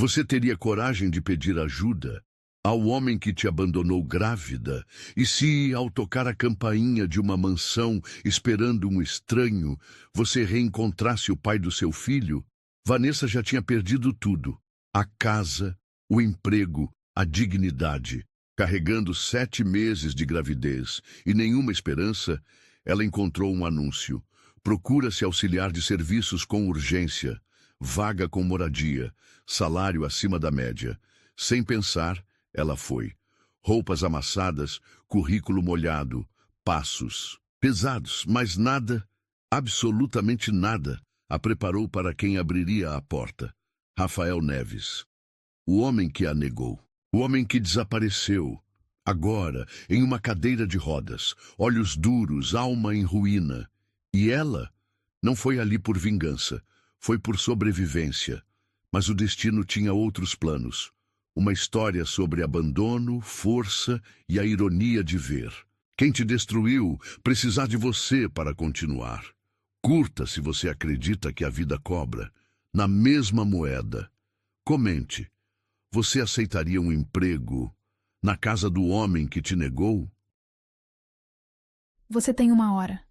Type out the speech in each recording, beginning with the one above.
Você teria coragem de pedir ajuda ao homem que te abandonou grávida? E se, ao tocar a campainha de uma mansão, esperando um estranho, você reencontrasse o pai do seu filho? Vanessa já tinha perdido tudo: a casa, o emprego, a dignidade. Carregando 7 meses de gravidez e nenhuma esperança, ela encontrou um anúncio. Procura-se auxiliar de serviços com urgência, vaga com moradia, salário acima da média. Sem pensar, ela foi. Roupas amassadas, currículo molhado, passos pesados, mas nada, absolutamente nada, a preparou para quem abriria a porta. Rafael Neves. O homem que a negou. O homem que desapareceu. Agora, em uma cadeira de rodas, olhos duros, alma em ruína. E ela não foi ali por vingança, foi por sobrevivência. Mas o destino tinha outros planos. Uma história sobre abandono, força e a ironia de ver. Quem te destruiu precisar de você para continuar. Curta se você acredita que a vida cobra. Na mesma moeda. Comente. Você aceitaria um emprego na casa do homem que te negou? Você tem 1 hora.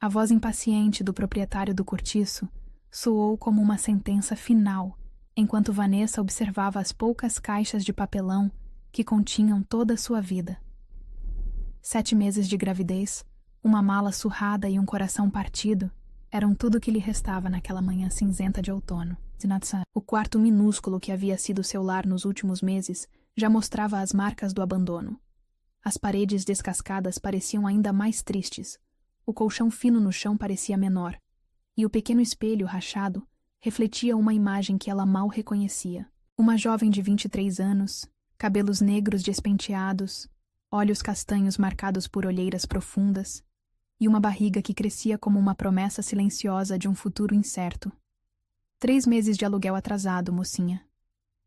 A voz impaciente do proprietário do cortiço soou como uma sentença final, enquanto Vanessa observava as poucas caixas de papelão que continham toda a sua vida. 7 meses de gravidez, uma mala surrada e um coração partido eram tudo o que lhe restava naquela manhã cinzenta de outono. O quarto minúsculo que havia sido seu lar nos últimos meses já mostrava as marcas do abandono. As paredes descascadas pareciam ainda mais tristes, o colchão fino no chão parecia menor, e o pequeno espelho rachado refletia uma imagem que ela mal reconhecia. Uma jovem de 23 anos, cabelos negros despenteados, olhos castanhos marcados por olheiras profundas, e uma barriga que crescia como uma promessa silenciosa de um futuro incerto. 3 meses de aluguel atrasado, mocinha.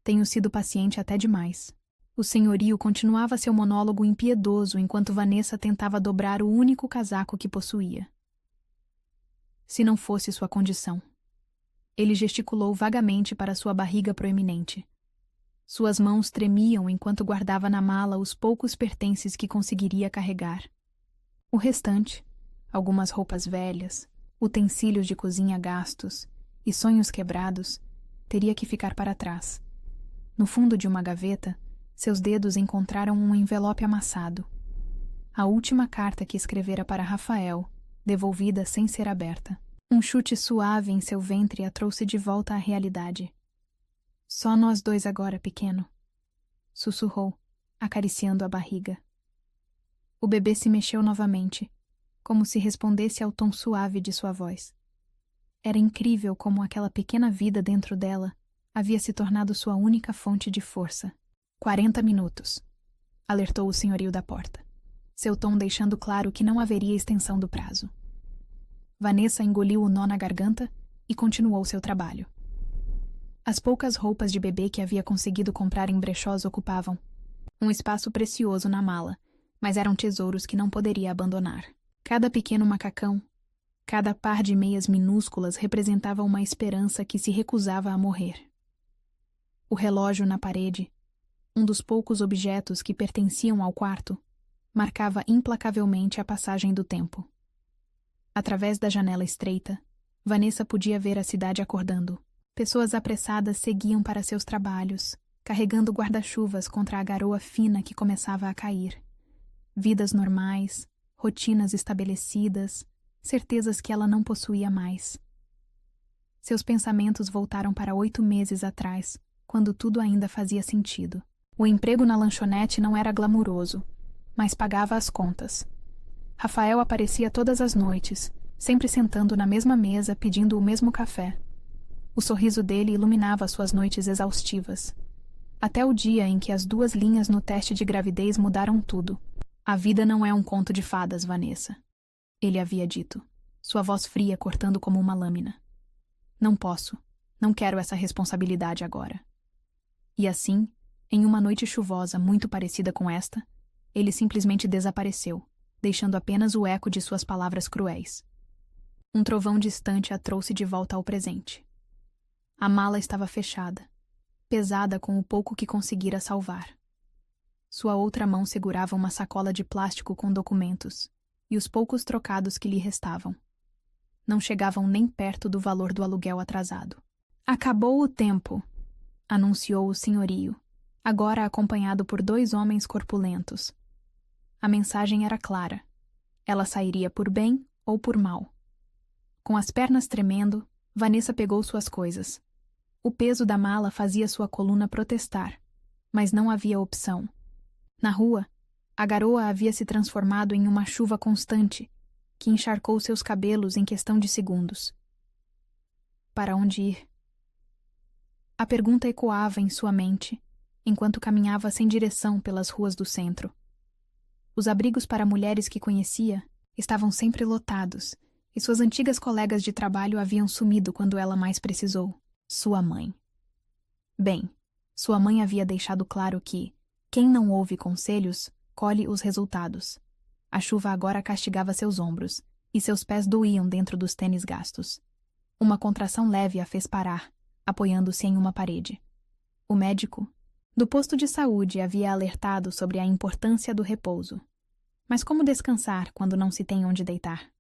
Tenho sido paciente até demais. O senhorio continuava seu monólogo impiedoso enquanto Vanessa tentava dobrar o único casaco que possuía. Se não fosse sua condição. Ele gesticulou vagamente para sua barriga proeminente. Suas mãos tremiam enquanto guardava na mala os poucos pertences que conseguiria carregar. O restante, algumas roupas velhas, utensílios de cozinha gastos e sonhos quebrados, teria que ficar para trás. No fundo de uma gaveta, seus dedos encontraram um envelope amassado. A última carta que escrevera para Rafael, devolvida sem ser aberta. Um chute suave em seu ventre a trouxe de volta à realidade. Só nós dois agora, pequeno, sussurrou, acariciando a barriga. O bebê se mexeu novamente, como se respondesse ao tom suave de sua voz. Era incrível como aquela pequena vida dentro dela havia se tornado sua única fonte de força. 40 minutos, alertou o senhorio da porta, seu tom deixando claro que não haveria extensão do prazo. Vanessa engoliu o nó na garganta e continuou seu trabalho. As poucas roupas de bebê que havia conseguido comprar em brechós ocupavam um espaço precioso na mala, mas eram tesouros que não poderia abandonar. Cada pequeno macacão, cada par de meias minúsculas representava uma esperança que se recusava a morrer. O relógio na parede, um dos poucos objetos que pertenciam ao quarto, marcava implacavelmente a passagem do tempo. Através da janela estreita, Vanessa podia ver a cidade acordando. Pessoas apressadas seguiam para seus trabalhos, carregando guarda-chuvas contra a garoa fina que começava a cair. Vidas normais, rotinas estabelecidas, certezas que ela não possuía mais. Seus pensamentos voltaram para 8 meses atrás, quando tudo ainda fazia sentido. O emprego na lanchonete não era glamuroso, mas pagava as contas. Rafael aparecia todas as noites, sempre sentando na mesma mesa pedindo o mesmo café. O sorriso dele iluminava suas noites exaustivas. Até o dia em que as 2 linhas no teste de gravidez mudaram tudo. A vida não é um conto de fadas, Vanessa. Ele havia dito, sua voz fria cortando como uma lâmina. Não posso, não quero essa responsabilidade agora. E assim, em uma noite chuvosa muito parecida com esta, ele simplesmente desapareceu, deixando apenas o eco de suas palavras cruéis. Um trovão distante a trouxe de volta ao presente. A mala estava fechada. pesada com o pouco que conseguira salvar. Sua outra mão segurava uma sacola de plástico com documentos e os poucos trocados que lhe restavam. Não chegavam nem perto do valor do aluguel atrasado. Acabou o tempo, anunciou o senhorio, agora acompanhado por 2 homens corpulentos. A mensagem era clara. Ela sairia por bem ou por mal. Com as pernas tremendo, Vanessa pegou suas coisas. O peso da mala fazia sua coluna protestar, mas não havia opção. Na rua, a garoa havia se transformado em uma chuva constante, que encharcou seus cabelos em questão de segundos. Para onde ir? A pergunta ecoava em sua mente, enquanto caminhava sem direção pelas ruas do centro. Os abrigos para mulheres que conhecia estavam sempre lotados, e suas antigas colegas de trabalho haviam sumido quando ela mais precisou. Sua mãe. Bem, sua mãe havia deixado claro que quem não ouve conselhos, colhe os resultados. A chuva agora castigava seus ombros, e seus pés doíam dentro dos tênis gastos. Uma contração leve a fez parar, apoiando-se em uma parede. O médico do posto de saúde havia alertado sobre a importância do repouso. Mas como descansar quando não se tem onde deitar?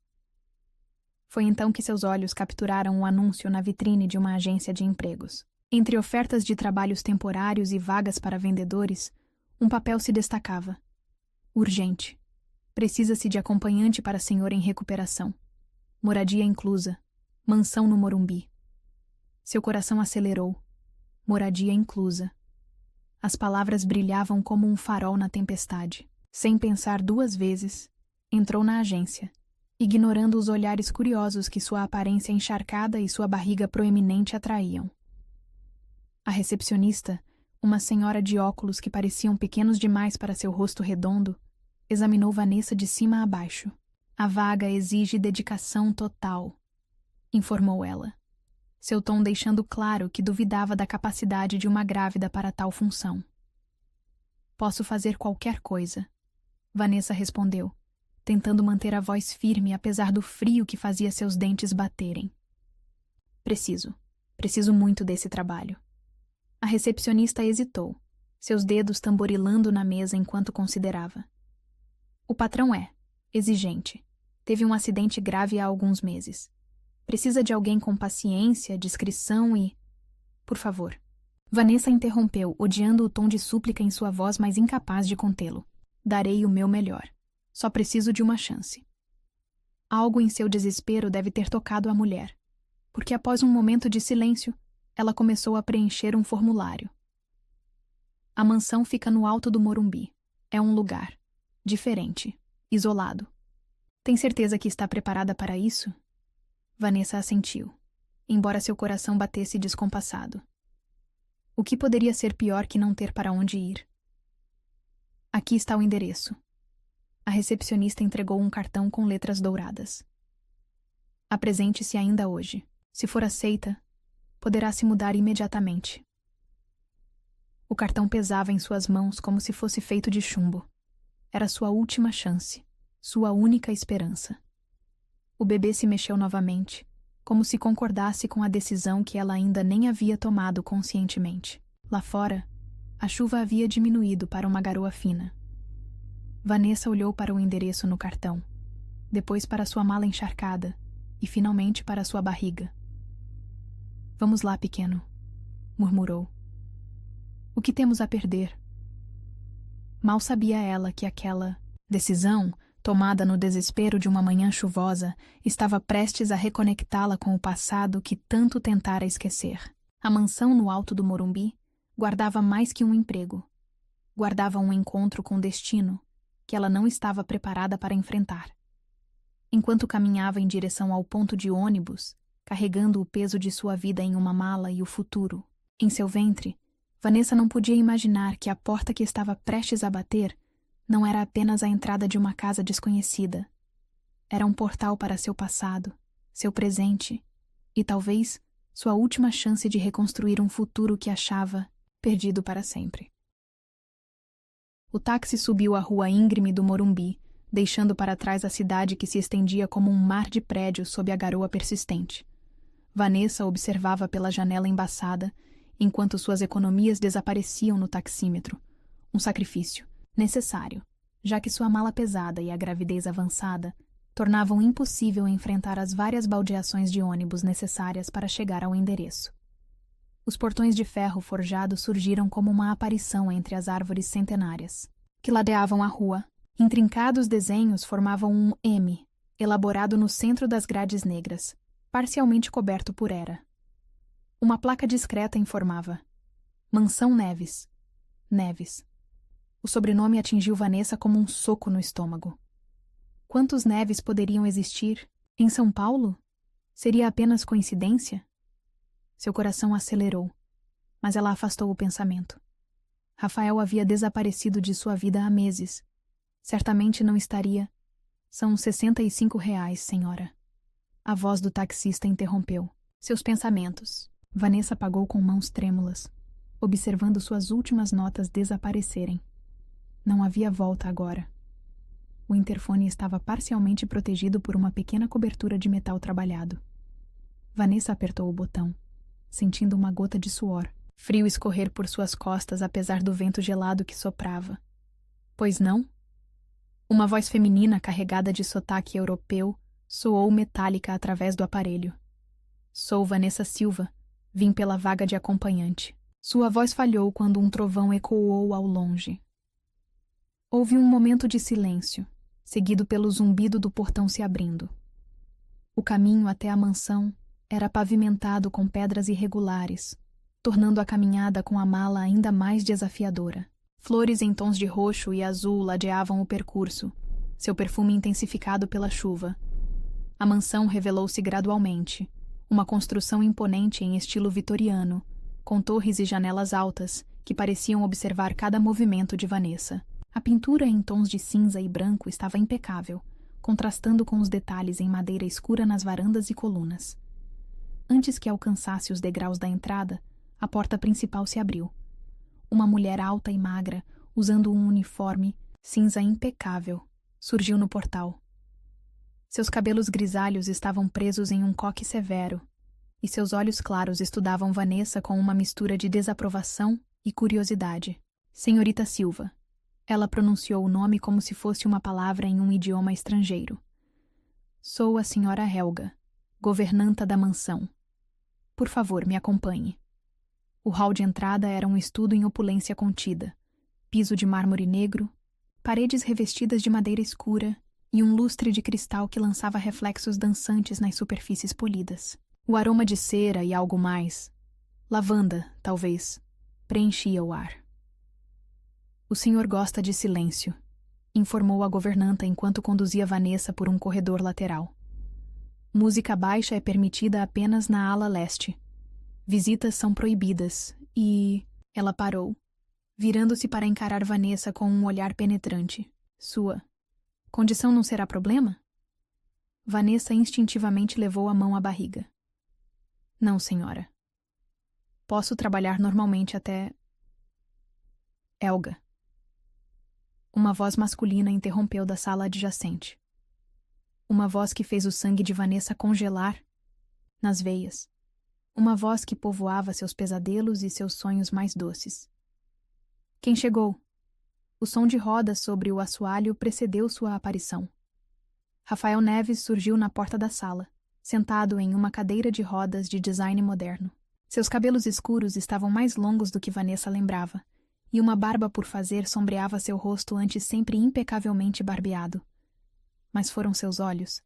Foi então que seus olhos capturaram um anúncio na vitrine de uma agência de empregos. Entre ofertas de trabalhos temporários e vagas para vendedores, um papel se destacava. Urgente. Precisa-se de acompanhante para senhor em recuperação. Moradia inclusa. Mansão no Morumbi. Seu coração acelerou. Moradia inclusa. As palavras brilhavam como um farol na tempestade. Sem pensar 2 vezes, entrou na agência, ignorando os olhares curiosos que sua aparência encharcada e sua barriga proeminente atraíam. A recepcionista, uma senhora de óculos que pareciam pequenos demais para seu rosto redondo, examinou Vanessa de cima a baixo. A vaga exige dedicação total, informou ela, seu tom deixando claro que duvidava da capacidade de uma grávida para tal função. Posso fazer qualquer coisa, Vanessa respondeu, tentando manter a voz firme apesar do frio que fazia seus dentes baterem. Preciso muito desse trabalho. A recepcionista hesitou, seus dedos tamborilando na mesa enquanto considerava. O patrão é exigente. Teve um acidente grave há alguns meses. Precisa de alguém com paciência, discrição e... Por favor. Vanessa interrompeu, odiando o tom de súplica em sua voz, mas incapaz de contê-lo. Darei o meu melhor. Só preciso de uma chance. Algo em seu desespero deve ter tocado a mulher, porque após um momento de silêncio, ela começou a preencher um formulário. A mansão fica no alto do Morumbi. É um lugar diferente, isolado. Tem certeza que está preparada para isso? Vanessa assentiu, embora seu coração batesse descompassado. O que poderia ser pior que não ter para onde ir? Aqui está o endereço. A recepcionista entregou um cartão com letras douradas. Apresente-se ainda hoje. Se for aceita, poderá se mudar imediatamente. O cartão pesava em suas mãos como se fosse feito de chumbo. Era sua última chance, sua única esperança. O bebê se mexeu novamente, como se concordasse com a decisão que ela ainda nem havia tomado conscientemente. Lá fora, a chuva havia diminuído para uma garoa fina. Vanessa olhou para o endereço no cartão, depois para sua mala encharcada e finalmente para sua barriga. Vamos lá, pequeno, murmurou. O que temos a perder? Mal sabia ela que aquela decisão, tomada no desespero de uma manhã chuvosa, estava prestes a reconectá-la com o passado que tanto tentara esquecer. A mansão no alto do Morumbi guardava mais que um emprego. Guardava um encontro com destino que ela não estava preparada para enfrentar. Enquanto caminhava em direção ao ponto de ônibus, carregando o peso de sua vida em uma mala e o futuro em seu ventre, Vanessa não podia imaginar que a porta que estava prestes a bater não era apenas a entrada de uma casa desconhecida. Era um portal para seu passado, seu presente e, talvez, sua última chance de reconstruir um futuro que achava perdido para sempre. O táxi subiu a rua íngreme do Morumbi, deixando para trás a cidade que se estendia como um mar de prédios sob a garoa persistente. Vanessa observava pela janela embaçada enquanto suas economias desapareciam no taxímetro. Um sacrifício necessário, já que sua mala pesada e a gravidez avançada tornavam impossível enfrentar as várias baldeações de ônibus necessárias para chegar ao endereço. Os portões de ferro forjado surgiram como uma aparição entre as árvores centenárias, que ladeavam a rua. Intrincados desenhos formavam um M, elaborado no centro das grades negras, parcialmente coberto por era. Uma placa discreta informava: Mansão Neves. Neves. O sobrenome atingiu Vanessa como um soco no estômago. Quantos Neves poderiam existir? Em São Paulo? Seria apenas coincidência? Seu coração acelerou, mas ela afastou o pensamento. Rafael havia desaparecido de sua vida há meses. Certamente não estaria. São R$ 65, senhora. A voz do taxista interrompeu seus pensamentos. Vanessa pagou com mãos trêmulas, observando suas últimas notas desaparecerem. Não havia volta agora. O interfone estava parcialmente protegido por uma pequena cobertura de metal trabalhado. Vanessa apertou o botão, sentindo uma gota de suor, frio escorrer por suas costas apesar do vento gelado que soprava. Pois não? Uma voz feminina carregada de sotaque europeu soou metálica através do aparelho. Sou Vanessa Silva, vim pela vaga de acompanhante. Sua voz falhou quando um trovão ecoou ao longe. Houve um momento de silêncio, seguido pelo zumbido do portão se abrindo. O caminho até a mansão era pavimentado com pedras irregulares, tornando a caminhada com a mala ainda mais desafiadora. Flores em tons de roxo e azul ladeavam o percurso, seu perfume intensificado pela chuva. A mansão revelou-se gradualmente, uma construção imponente em estilo vitoriano, com torres e janelas altas que pareciam observar cada movimento de Vanessa. A pintura em tons de cinza e branco estava impecável, contrastando com os detalhes em madeira escura nas varandas e colunas. Antes que alcançasse os degraus da entrada, a porta principal se abriu. Uma mulher alta e magra, usando um uniforme cinza impecável, surgiu no portal. Seus cabelos grisalhos estavam presos em um coque severo, e seus olhos claros estudavam Vanessa com uma mistura de desaprovação e curiosidade. Senhorita Silva. Ela pronunciou o nome como se fosse uma palavra em um idioma estrangeiro. Sou a senhora Helga, governanta da mansão. Por favor, me acompanhe. O hall de entrada era um estudo em opulência contida. Piso de mármore negro, paredes revestidas de madeira escura e um lustre de cristal que lançava reflexos dançantes nas superfícies polidas. O aroma de cera e algo mais, lavanda, talvez, preenchia o ar. O senhor gosta de silêncio, informou a governanta enquanto conduzia Vanessa por um corredor lateral. Música baixa é permitida apenas na ala leste. Visitas são proibidas e... Ela parou, virando-se para encarar Vanessa com um olhar penetrante. Sua condição não será problema? Vanessa instintivamente levou a mão à barriga. Não, senhora. Posso trabalhar normalmente até... Helga. Uma voz masculina interrompeu da sala adjacente. Uma voz que fez o sangue de Vanessa congelar nas veias. Uma voz que povoava seus pesadelos e seus sonhos mais doces. Quem chegou? O som de rodas sobre o assoalho precedeu sua aparição. Rafael Neves surgiu na porta da sala, sentado em uma cadeira de rodas de design moderno. Seus cabelos escuros estavam mais longos do que Vanessa lembrava, e uma barba por fazer sombreava seu rosto antes sempre impecavelmente barbeado. Mas foram seus olhos,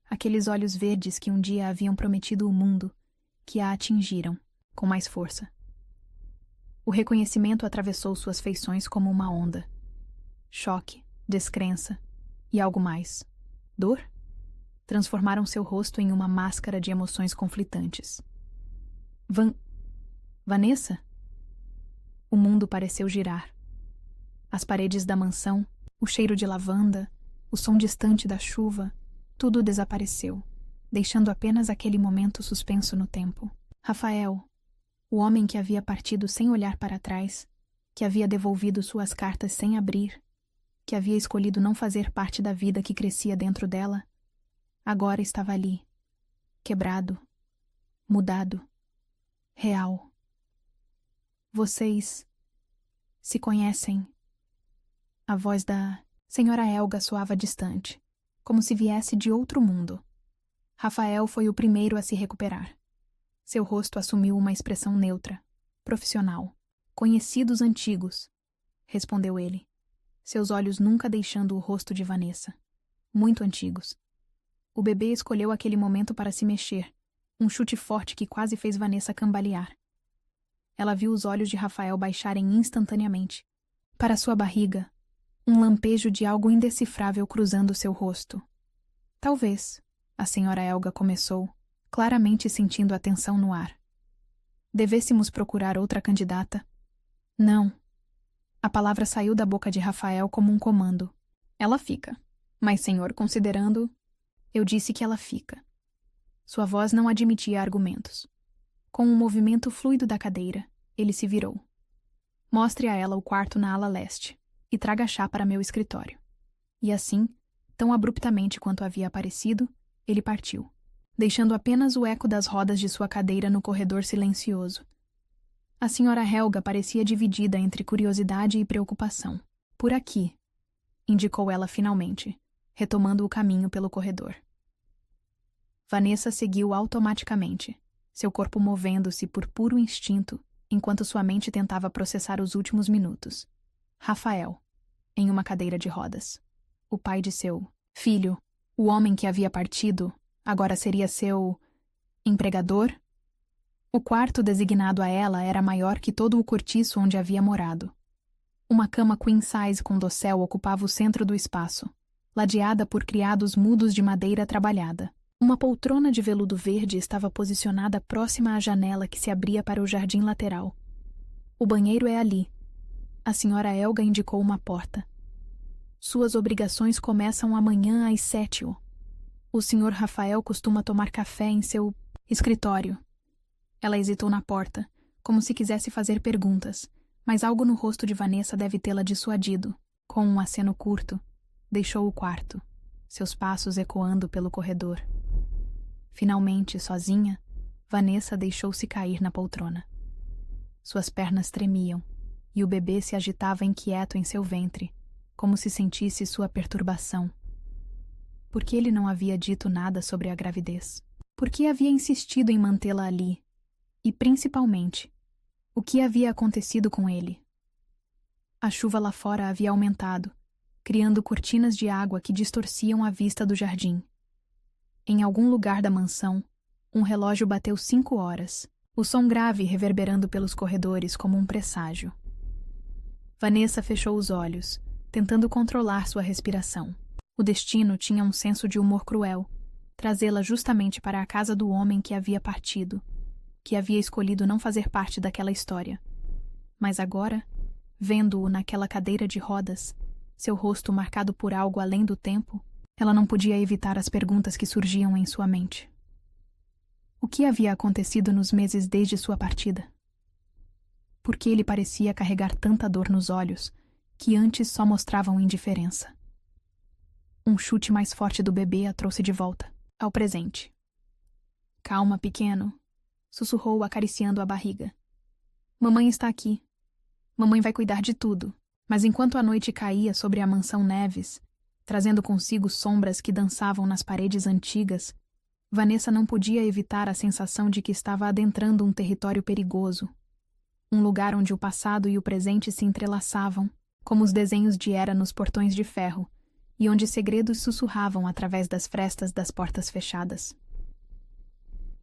aqueles olhos verdes que um dia haviam prometido o mundo, que a atingiram, com mais força. O reconhecimento atravessou suas feições como uma onda. Choque, descrença e algo mais. Dor? Transformaram seu rosto em uma máscara de emoções conflitantes. Vanessa? O mundo pareceu girar. As paredes da mansão, o cheiro de lavanda, o som distante da chuva, tudo desapareceu, deixando apenas aquele momento suspenso no tempo. Rafael, o homem que havia partido sem olhar para trás, que havia devolvido suas cartas sem abrir, que havia escolhido não fazer parte da vida que crescia dentro dela, agora estava ali, quebrado, mudado, real. Vocês se conhecem? A voz da senhora Helga soava distante, como se viesse de outro mundo. Rafael foi o primeiro a se recuperar. Seu rosto assumiu uma expressão neutra, profissional. Conhecidos antigos, respondeu ele, seus olhos nunca deixando o rosto de Vanessa. Muito antigos. O bebê escolheu aquele momento para se mexer, um chute forte que quase fez Vanessa cambalear. Ela viu os olhos de Rafael baixarem instantaneamente. Para sua barriga, um lampejo de algo indecifrável cruzando seu rosto. Talvez, a senhora Helga começou, claramente sentindo a tensão no ar. Devêssemos procurar outra candidata? Não. A palavra saiu da boca de Rafael como um comando. Ela fica. Mas, senhor, considerando... Eu disse que ela fica. Sua voz não admitia argumentos. Com um movimento fluido da cadeira, ele se virou. Mostre a ela o quarto na ala leste e traga chá para meu escritório. E assim, tão abruptamente quanto havia aparecido, ele partiu, deixando apenas o eco das rodas de sua cadeira no corredor silencioso. A senhora Helga parecia dividida entre curiosidade e preocupação. Por aqui, indicou ela finalmente, retomando o caminho pelo corredor. Vanessa seguiu automaticamente, seu corpo movendo-se por puro instinto, enquanto sua mente tentava processar os últimos minutos. Rafael, em uma cadeira de rodas. O pai de seu filho, o homem que havia partido, agora seria seu empregador? O quarto designado a ela era maior que todo o cortiço onde havia morado. Uma cama queen size com dossel ocupava o centro do espaço, ladeada por criados mudos de madeira trabalhada. Uma poltrona de veludo verde estava posicionada próxima à janela que se abria para o jardim lateral. O banheiro é ali. A senhora Helga indicou uma porta. Suas obrigações começam amanhã às 7. O senhor Rafael costuma tomar café em seu escritório. Ela hesitou na porta, como se quisesse fazer perguntas, mas algo no rosto de Vanessa deve tê-la dissuadido. Com um aceno curto, deixou o quarto, seus passos ecoando pelo corredor. Finalmente, sozinha, Vanessa deixou-se cair na poltrona. Suas pernas tremiam, e o bebê se agitava inquieto em seu ventre, como se sentisse sua perturbação. Por que ele não havia dito nada sobre a gravidez? Por que havia insistido em mantê-la ali? E, principalmente, o que havia acontecido com ele? A chuva lá fora havia aumentado, criando cortinas de água que distorciam a vista do jardim. Em algum lugar da mansão, um relógio bateu 5 horas, o som grave reverberando pelos corredores como um presságio. Vanessa fechou os olhos, tentando controlar sua respiração. O destino tinha um senso de humor cruel, trazê-la justamente para a casa do homem que havia partido, que havia escolhido não fazer parte daquela história. Mas agora, vendo-o naquela cadeira de rodas, seu rosto marcado por algo além do tempo, ela não podia evitar as perguntas que surgiam em sua mente. O que havia acontecido nos meses desde sua partida? Por que ele parecia carregar tanta dor nos olhos, que antes só mostravam indiferença? Um chute mais forte do bebê a trouxe de volta, ao presente. Calma, pequeno, sussurrou acariciando a barriga. Mamãe está aqui. Mamãe vai cuidar de tudo. Mas enquanto a noite caía sobre a mansão Neves, trazendo consigo sombras que dançavam nas paredes antigas, Vanessa não podia evitar a sensação de que estava adentrando um território perigoso. Um lugar onde o passado e o presente se entrelaçavam, como os desenhos de Hera nos portões de ferro, e onde segredos sussurravam através das frestas das portas fechadas.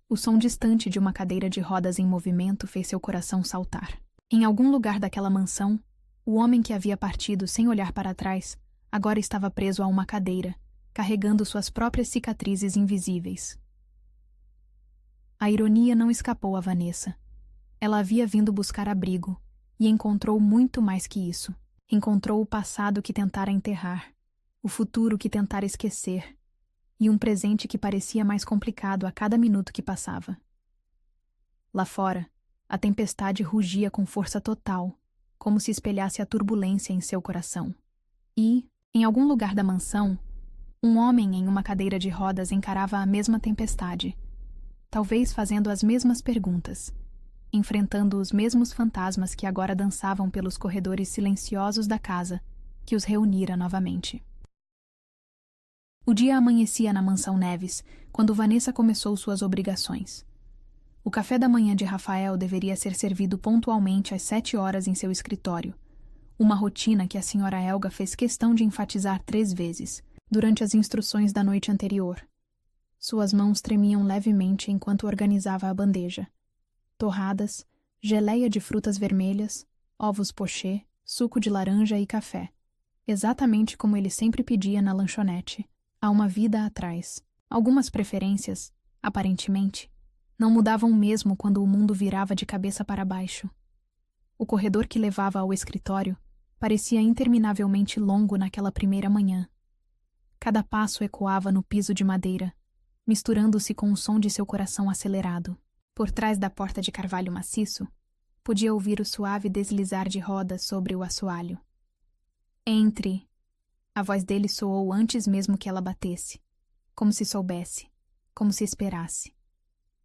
O som distante de uma cadeira de rodas em movimento fez seu coração saltar. Em algum lugar daquela mansão, o homem que havia partido sem olhar para trás agora estava preso a uma cadeira, carregando suas próprias cicatrizes invisíveis. A ironia não escapou a Vanessa. Ela havia vindo buscar abrigo, e encontrou muito mais que isso. Encontrou o passado que tentara enterrar, o futuro que tentara esquecer, e um presente que parecia mais complicado a cada minuto que passava. Lá fora, a tempestade rugia com força total, como se espelhasse a turbulência em seu coração. E, em algum lugar da mansão, um homem em uma cadeira de rodas encarava a mesma tempestade, talvez fazendo as mesmas perguntas, enfrentando os mesmos fantasmas que agora dançavam pelos corredores silenciosos da casa, que os reunira novamente. O dia amanhecia na mansão Neves, quando Vanessa começou suas obrigações. O café da manhã de Rafael deveria ser servido pontualmente às 7 horas em seu escritório, uma rotina que a senhora Helga fez questão de enfatizar 3 vezes, durante as instruções da noite anterior. Suas mãos tremiam levemente enquanto organizava a bandeja. Torradas, geleia de frutas vermelhas, ovos pochê, suco de laranja e café, exatamente como ele sempre pedia na lanchonete, há uma vida atrás. Algumas preferências, aparentemente, não mudavam mesmo quando o mundo virava de cabeça para baixo. O corredor que levava ao escritório parecia interminavelmente longo naquela primeira manhã. Cada passo ecoava no piso de madeira, misturando-se com o som de seu coração acelerado. Por trás da porta de carvalho maciço, podia ouvir o suave deslizar de rodas sobre o assoalho. Entre! A voz dele soou antes mesmo que ela batesse, como se soubesse, como se esperasse.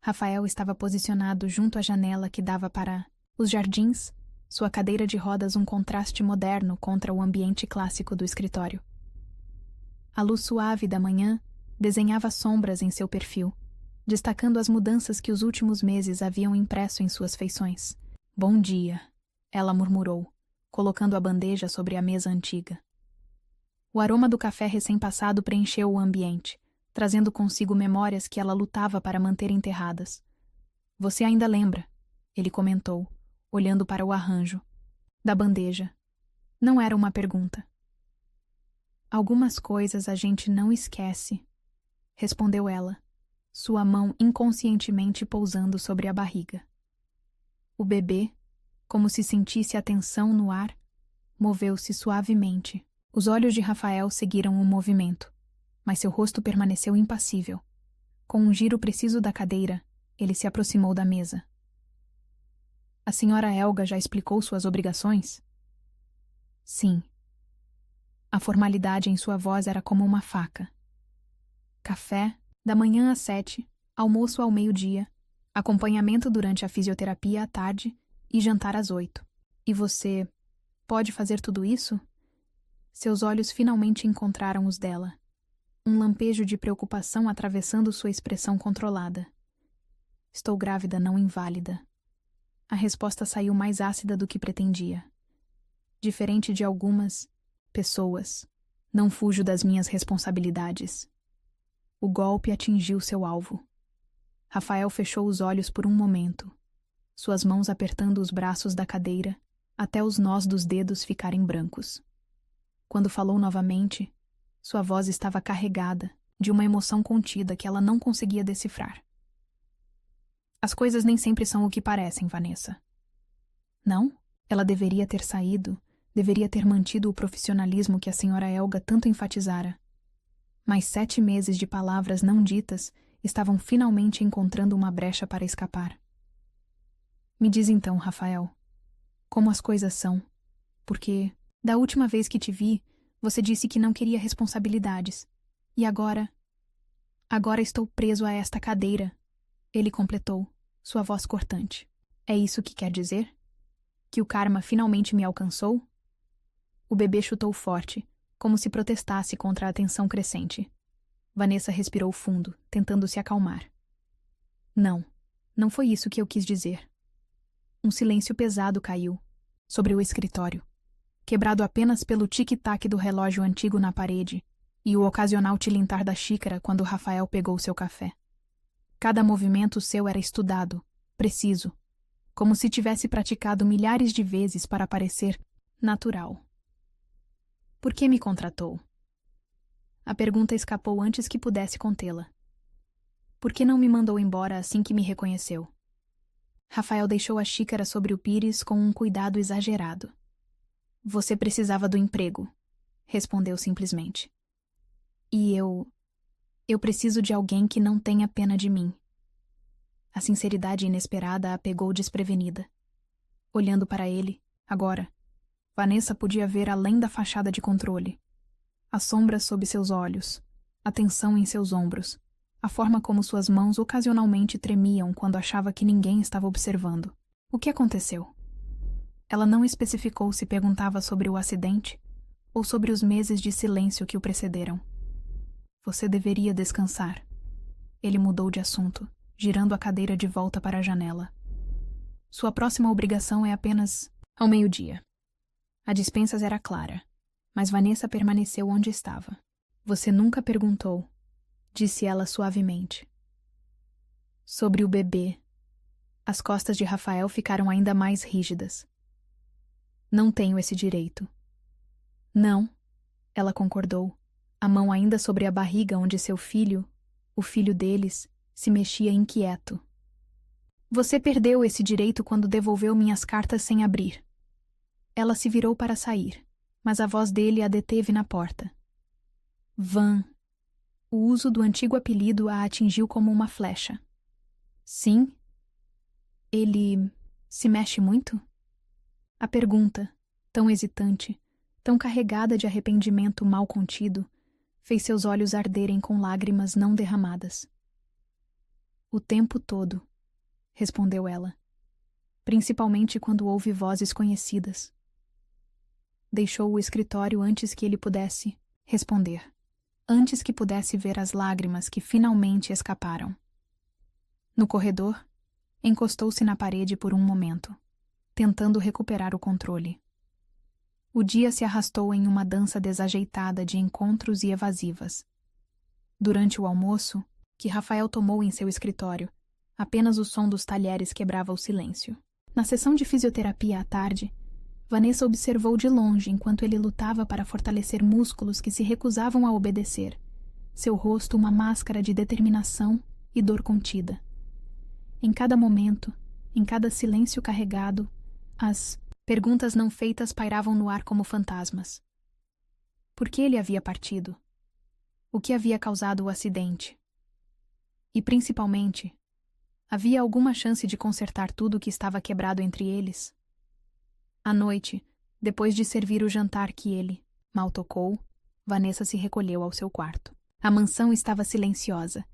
Rafael estava posicionado junto à janela que dava para os jardins, sua cadeira de rodas um contraste moderno contra o ambiente clássico do escritório. A luz suave da manhã desenhava sombras em seu perfil, destacando as mudanças que os últimos meses haviam impresso em suas feições. "Bom dia", ela murmurou, colocando a bandeja sobre a mesa antiga. O aroma do café recém-passado preencheu o ambiente, trazendo consigo memórias que ela lutava para manter enterradas. "Você ainda lembra?", ele comentou, olhando para o arranjo da bandeja. Não era uma pergunta. "Algumas coisas a gente não esquece", respondeu ela, sua mão inconscientemente pousando sobre a barriga. O bebê, como se sentisse a tensão no ar, moveu-se suavemente. Os olhos de Rafael seguiram o movimento, mas seu rosto permaneceu impassível. Com um giro preciso da cadeira, ele se aproximou da mesa. "A senhora Helga já explicou suas obrigações?" "Sim." A formalidade em sua voz era como uma faca. Café, da manhã às 7, almoço ao meio-dia, acompanhamento durante a fisioterapia à tarde e jantar às 8. "E você pode fazer tudo isso?" Seus olhos finalmente encontraram os dela. Um lampejo de preocupação atravessando sua expressão controlada. "Estou grávida, não inválida." A resposta saiu mais ácida do que pretendia. "Diferente de algumas pessoas, não fujo das minhas responsabilidades." O golpe atingiu seu alvo. Rafael fechou os olhos por um momento, suas mãos apertando os braços da cadeira até os nós dos dedos ficarem brancos. Quando falou novamente, sua voz estava carregada de uma emoção contida que ela não conseguia decifrar. "As coisas nem sempre são o que parecem, Vanessa." "Não?" Ela deveria ter saído, deveria ter mantido o profissionalismo que a senhora Helga tanto enfatizara. Mas 7 meses de palavras não ditas estavam finalmente encontrando uma brecha para escapar. "Me diz então, Rafael, como as coisas são, porque, da última vez que te vi, você disse que não queria responsabilidades. E agora... Agora estou preso a esta cadeira." Ele completou, sua voz cortante. "É isso que quer dizer? Que o karma finalmente me alcançou?" O bebê chutou forte, como se protestasse contra a tensão crescente. Vanessa respirou fundo, tentando se acalmar. "Não, não foi isso que eu quis dizer." Um silêncio pesado caiu sobre o escritório, quebrado apenas pelo tic-tac do relógio antigo na parede e o ocasional tilintar da xícara quando Rafael pegou seu café. Cada movimento seu era estudado, preciso, como se tivesse praticado milhares de vezes para parecer natural. "Por que me contratou?" A pergunta escapou antes que pudesse contê-la. "Por que não me mandou embora assim que me reconheceu?" Rafael deixou a xícara sobre o pires com um cuidado exagerado. "Você precisava do emprego", respondeu simplesmente. "E eu preciso de alguém que não tenha pena de mim." A sinceridade inesperada a pegou desprevenida. Olhando para ele, agora, Vanessa podia ver além da fachada de controle. As sombras sob seus olhos, a tensão em seus ombros, a forma como suas mãos ocasionalmente tremiam quando achava que ninguém estava observando. O que aconteceu? Ela não especificou se perguntava sobre o acidente ou sobre os meses de silêncio que o precederam. Você deveria descansar. Ele mudou de assunto, girando a cadeira de volta para a janela. Sua próxima obrigação é apenas ao meio-dia. A dispensas era clara, mas Vanessa permaneceu onde estava. Você nunca perguntou, disse ela suavemente. Sobre o bebê. As costas de Rafael ficaram ainda mais rígidas. Não tenho esse direito. Não, ela concordou, a mão ainda sobre a barriga onde seu filho, o filho deles, se mexia inquieto. Você perdeu esse direito quando devolveu minhas cartas sem abrir. Ela se virou para sair, mas a voz dele a deteve na porta. Van. O uso do antigo apelido a atingiu como uma flecha. Sim? Ele se mexe muito? A pergunta, tão hesitante, tão carregada de arrependimento mal contido, fez seus olhos arderem com lágrimas não derramadas. O tempo todo, respondeu ela, principalmente quando ouve vozes conhecidas. Deixou o escritório antes que ele pudesse responder, antes que pudesse ver as lágrimas que finalmente escaparam. No corredor, encostou-se na parede por um momento, tentando recuperar o controle. O dia se arrastou em uma dança desajeitada de encontros e evasivas. Durante o almoço, que Rafael tomou em seu escritório, apenas o som dos talheres quebrava o silêncio. Na sessão de fisioterapia à tarde, Vanessa observou de longe enquanto ele lutava para fortalecer músculos que se recusavam a obedecer, seu rosto uma máscara de determinação e dor contida. Em cada momento, em cada silêncio carregado, as perguntas não feitas pairavam no ar como fantasmas. Por que ele havia partido? O que havia causado o acidente? E, principalmente, havia alguma chance de consertar tudo o que estava quebrado entre eles? À noite, depois de servir o jantar que ele mal tocou, Vanessa se recolheu ao seu quarto. A mansão estava silenciosa,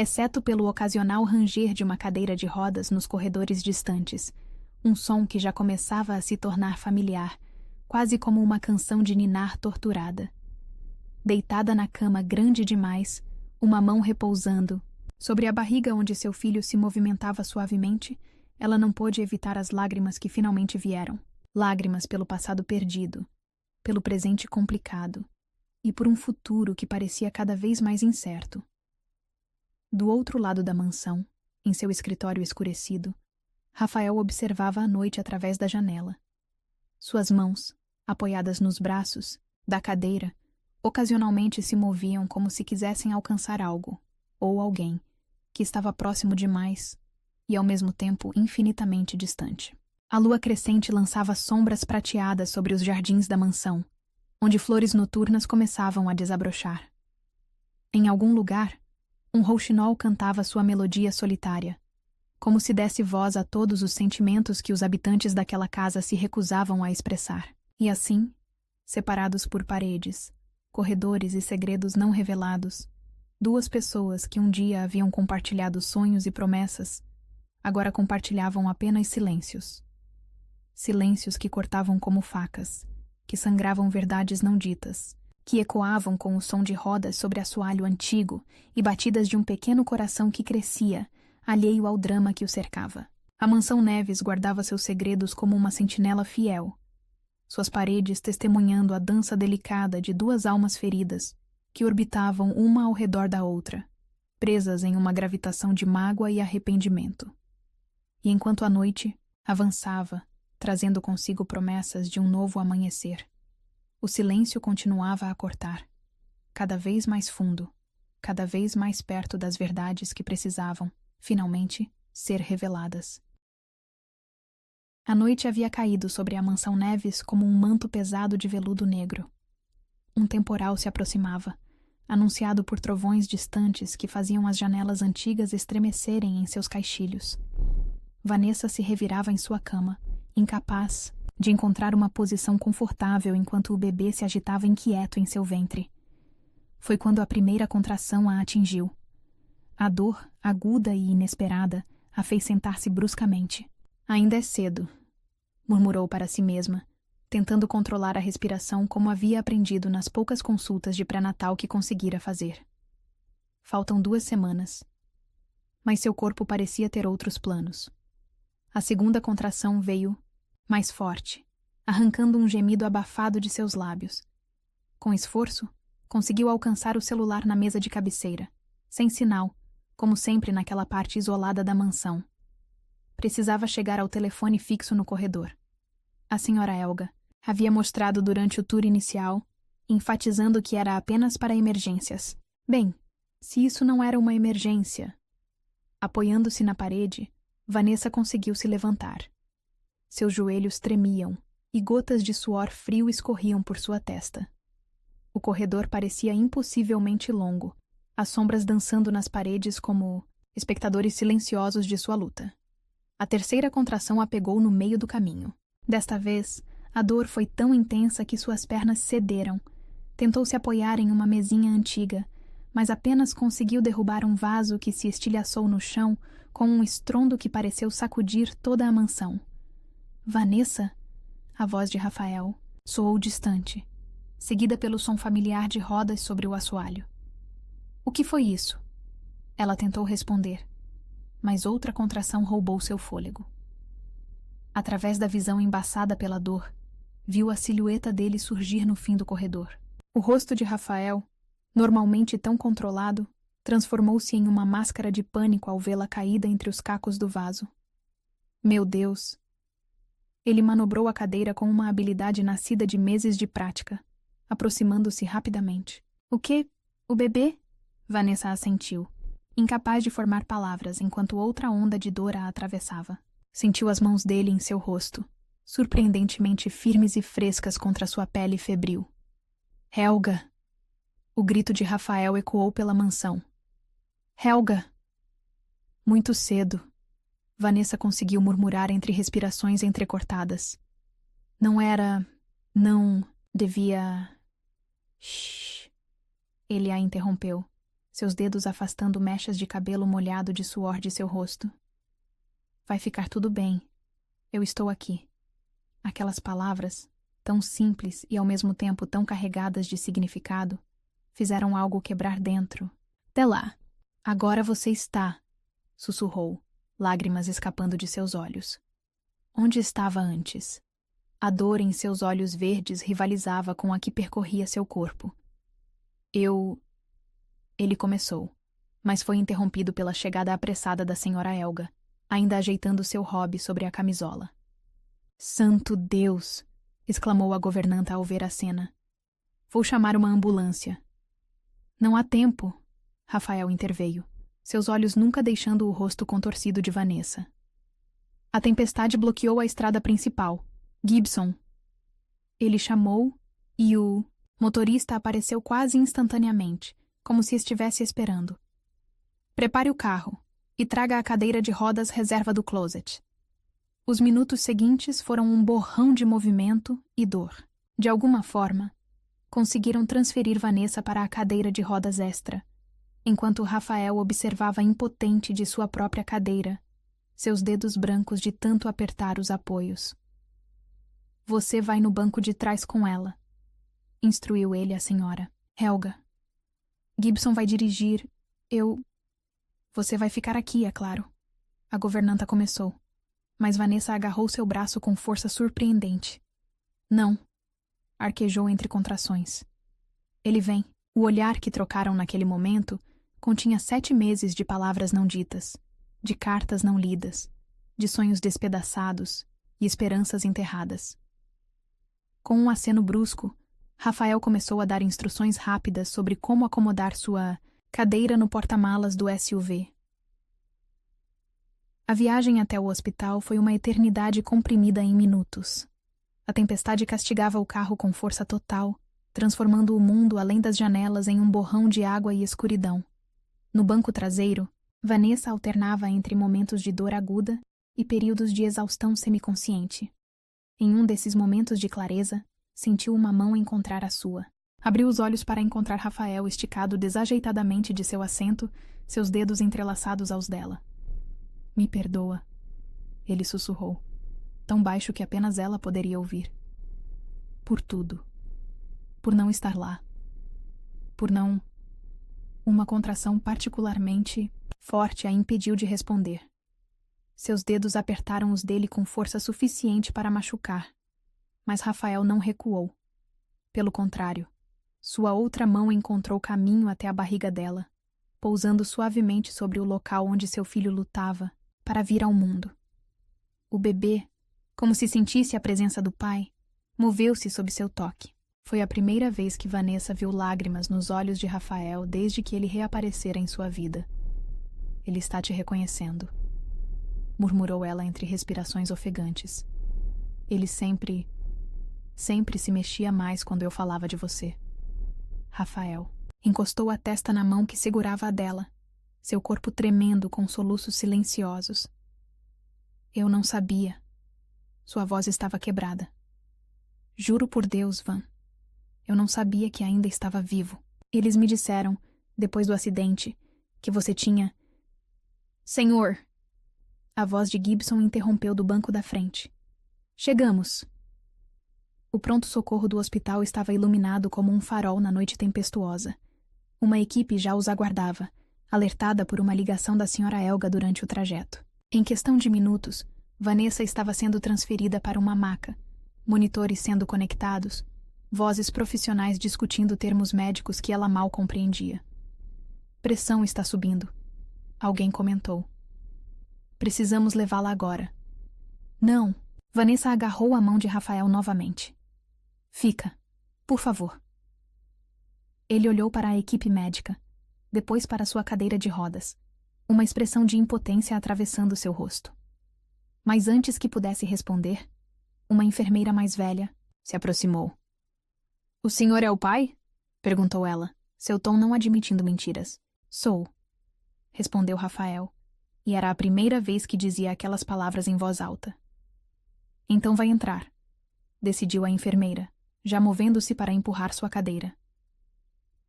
exceto pelo ocasional ranger de uma cadeira de rodas nos corredores distantes, um som que já começava a se tornar familiar, quase como uma canção de ninar torturada. Deitada na cama grande demais, uma mão repousando sobre a barriga onde seu filho se movimentava suavemente, ela não pôde evitar as lágrimas que finalmente vieram. Lágrimas pelo passado perdido, pelo presente complicado e por um futuro que parecia cada vez mais incerto. Do outro lado da mansão, em seu escritório escurecido, Rafael observava a noite através da janela. Suas mãos, apoiadas nos braços, da cadeira, ocasionalmente se moviam como se quisessem alcançar algo, ou alguém, que estava próximo demais e ao mesmo tempo infinitamente distante. A lua crescente lançava sombras prateadas sobre os jardins da mansão, onde flores noturnas começavam a desabrochar. Em algum lugar, um rouxinol cantava sua melodia solitária, como se desse voz a todos os sentimentos que os habitantes daquela casa se recusavam a expressar. E assim, separados por paredes, corredores e segredos não revelados, duas pessoas que um dia haviam compartilhado sonhos e promessas, agora compartilhavam apenas silêncios. Silêncios que cortavam como facas, que sangravam verdades não ditas, que ecoavam com o som de rodas sobre assoalho antigo e batidas de um pequeno coração que crescia, alheio ao drama que o cercava. A mansão Neves guardava seus segredos como uma sentinela fiel, suas paredes testemunhando a dança delicada de duas almas feridas que orbitavam uma ao redor da outra, presas em uma gravitação de mágoa e arrependimento. E enquanto a noite avançava, trazendo consigo promessas de um novo amanhecer, o silêncio continuava a cortar, cada vez mais fundo, cada vez mais perto das verdades que precisavam, finalmente, ser reveladas. A noite havia caído sobre a mansão Neves como um manto pesado de veludo negro. Um temporal se aproximava, anunciado por trovões distantes que faziam as janelas antigas estremecerem em seus caixilhos. Vanessa se revirava em sua cama, incapaz de encontrar uma posição confortável enquanto o bebê se agitava inquieto em seu ventre. Foi quando a primeira contração a atingiu. A dor, aguda e inesperada, a fez sentar-se bruscamente. Ainda é cedo, murmurou para si mesma, tentando controlar a respiração como havia aprendido nas poucas consultas de pré-natal que conseguira fazer. Faltam 2 semanas. Mas seu corpo parecia ter outros planos. A segunda contração veio mais forte, arrancando um gemido abafado de seus lábios. Com esforço, conseguiu alcançar o celular na mesa de cabeceira, sem sinal, como sempre naquela parte isolada da mansão. Precisava chegar ao telefone fixo no corredor. A senhora Helga havia mostrado durante o tour inicial, enfatizando que era apenas para emergências. Bem, se isso não era uma emergência... Apoiando-se na parede, Vanessa conseguiu se levantar. Seus joelhos tremiam e gotas de suor frio escorriam por sua testa. O corredor parecia impossivelmente longo, as sombras dançando nas paredes como espectadores silenciosos de sua luta. A terceira contração a pegou no meio do caminho. Desta vez, a dor foi tão intensa que suas pernas cederam. Tentou se apoiar em uma mesinha antiga, mas apenas conseguiu derrubar um vaso que se estilhaçou no chão com um estrondo que pareceu sacudir toda a mansão. Vanessa? A voz de Rafael soou distante, seguida pelo som familiar de rodas sobre o assoalho. O que foi isso? Ela tentou responder, mas outra contração roubou seu fôlego. Através da visão embaçada pela dor, viu a silhueta dele surgir no fim do corredor. O rosto de Rafael, normalmente tão controlado, transformou-se em uma máscara de pânico ao vê-la caída entre os cacos do vaso. Meu Deus! Ele manobrou a cadeira com uma habilidade nascida de meses de prática, aproximando-se rapidamente. O quê? O bebê? Vanessa assentiu, incapaz de formar palavras enquanto outra onda de dor a atravessava. Sentiu as mãos dele em seu rosto, surpreendentemente firmes e frescas contra sua pele febril. Helga! O grito de Rafael ecoou pela mansão. Helga! Muito cedo, Vanessa conseguiu murmurar entre respirações entrecortadas. Não devia... Shhh! Ele a interrompeu, seus dedos afastando mechas de cabelo molhado de suor de seu rosto. Vai ficar tudo bem. Eu estou aqui. Aquelas palavras, tão simples e ao mesmo tempo tão carregadas de significado, fizeram algo quebrar dentro. Até lá. Agora você está, sussurrou, lágrimas escapando de seus olhos. Onde estava antes? A dor em seus olhos verdes rivalizava com a que percorria seu corpo. Ele começou, mas foi interrompido pela chegada apressada da senhora Helga, ainda ajeitando seu robe sobre a camisola. Santo Deus! Exclamou a governanta ao ver a cena. Vou chamar uma ambulância. Não há tempo, Rafael interveio, seus olhos nunca deixando o rosto contorcido de Vanessa. A tempestade bloqueou a estrada principal. Gibson. Ele chamou e o motorista apareceu quase instantaneamente, como se estivesse esperando. Prepare o carro e traga a cadeira de rodas reserva do closet. Os minutos seguintes foram um borrão de movimento e dor. De alguma forma, conseguiram transferir Vanessa para a cadeira de rodas extra, enquanto Rafael observava impotente de sua própria cadeira, seus dedos brancos de tanto apertar os apoios. Você vai no banco de trás com ela, instruiu ele a senhora. Helga. Gibson vai dirigir. Você vai ficar aqui, é claro. A governanta começou, mas Vanessa agarrou seu braço com força surpreendente. Não. Arquejou entre contrações. Ele vem. O olhar que trocaram naquele momento continha 7 meses de palavras não ditas, de cartas não lidas, de sonhos despedaçados e esperanças enterradas. Com um aceno brusco, Rafael começou a dar instruções rápidas sobre como acomodar sua cadeira no porta-malas do SUV. A viagem até o hospital foi uma eternidade comprimida em minutos. A tempestade castigava o carro com força total, transformando o mundo além das janelas em um borrão de água e escuridão. No banco traseiro, Vanessa alternava entre momentos de dor aguda e períodos de exaustão semiconsciente. Em um desses momentos de clareza, sentiu uma mão encontrar a sua. Abriu os olhos para encontrar Rafael esticado desajeitadamente de seu assento, seus dedos entrelaçados aos dela. Me perdoa. Ele sussurrou, tão baixo que apenas ela poderia ouvir. Por tudo. Por não estar lá. Por não... Uma contração particularmente forte a impediu de responder. Seus dedos apertaram os dele com força suficiente para machucar. Mas Rafael não recuou. Pelo contrário, sua outra mão encontrou caminho até a barriga dela, pousando suavemente sobre o local onde seu filho lutava para vir ao mundo. O bebê, como se sentisse a presença do pai, moveu-se sob seu toque. Foi a primeira vez que Vanessa viu lágrimas nos olhos de Rafael desde que ele reaparecera em sua vida. Ele está te reconhecendo, murmurou ela entre respirações ofegantes. Ele sempre se mexia mais quando eu falava de você. Rafael encostou a testa na mão que segurava a dela, seu corpo tremendo com soluços silenciosos. Eu não sabia. Sua voz estava quebrada. Juro por Deus, Van. Eu não sabia que ainda estava vivo. Eles me disseram, depois do acidente, que você tinha... Senhor! A voz de Gibson interrompeu do banco da frente. Chegamos! O pronto-socorro do hospital estava iluminado como um farol na noite tempestuosa. Uma equipe já os aguardava, alertada por uma ligação da Sra. Elga durante o trajeto. Em questão de minutos, Vanessa estava sendo transferida para uma maca, monitores sendo conectados, vozes profissionais discutindo termos médicos que ela mal compreendia. Pressão está subindo. Alguém comentou. Precisamos levá-la agora. Não. Vanessa agarrou a mão de Rafael novamente. Fica. Por favor. Ele olhou para a equipe médica, depois para sua cadeira de rodas, uma expressão de impotência atravessando seu rosto. Mas antes que pudesse responder, uma enfermeira mais velha se aproximou. O senhor é o pai? Perguntou ela, seu tom não admitindo mentiras. Sou, respondeu Rafael, e era a primeira vez que dizia aquelas palavras em voz alta. Então vai entrar, decidiu a enfermeira, já movendo-se para empurrar sua cadeira.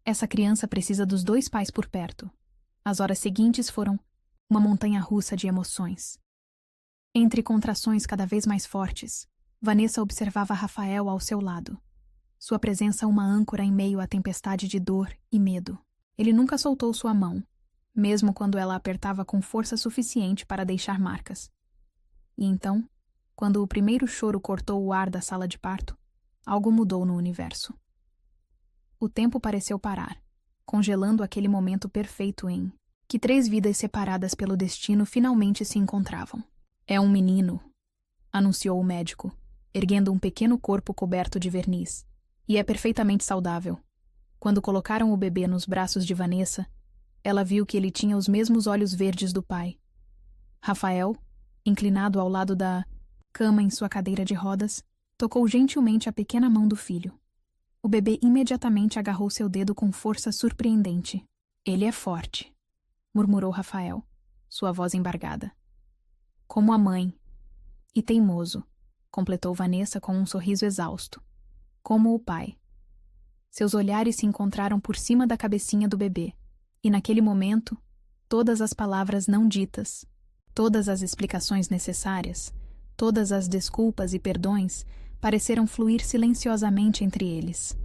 Essa criança precisa dos 2 pais por perto. As horas seguintes foram uma montanha-russa de emoções. Entre contrações cada vez mais fortes, Vanessa observava Rafael ao seu lado. Sua presença uma âncora em meio à tempestade de dor e medo. Ele nunca soltou sua mão, mesmo quando ela apertava com força suficiente para deixar marcas. E então, quando o primeiro choro cortou o ar da sala de parto, algo mudou no universo. O tempo pareceu parar, congelando aquele momento perfeito em que 3 vidas separadas pelo destino finalmente se encontravam. É um menino, anunciou o médico, erguendo um pequeno corpo coberto de verniz. E é perfeitamente saudável. Quando colocaram o bebê nos braços de Vanessa, ela viu que ele tinha os mesmos olhos verdes do pai. Rafael, inclinado ao lado da cama em sua cadeira de rodas, tocou gentilmente a pequena mão do filho. O bebê imediatamente agarrou seu dedo com força surpreendente. Ele é forte, murmurou Rafael, sua voz embargada. Como a mãe. E teimoso, completou Vanessa com um sorriso exausto. Como o pai. Seus olhares se encontraram por cima da cabecinha do bebê, e naquele momento, todas as palavras não ditas, todas as explicações necessárias, todas as desculpas e perdões pareceram fluir silenciosamente entre eles.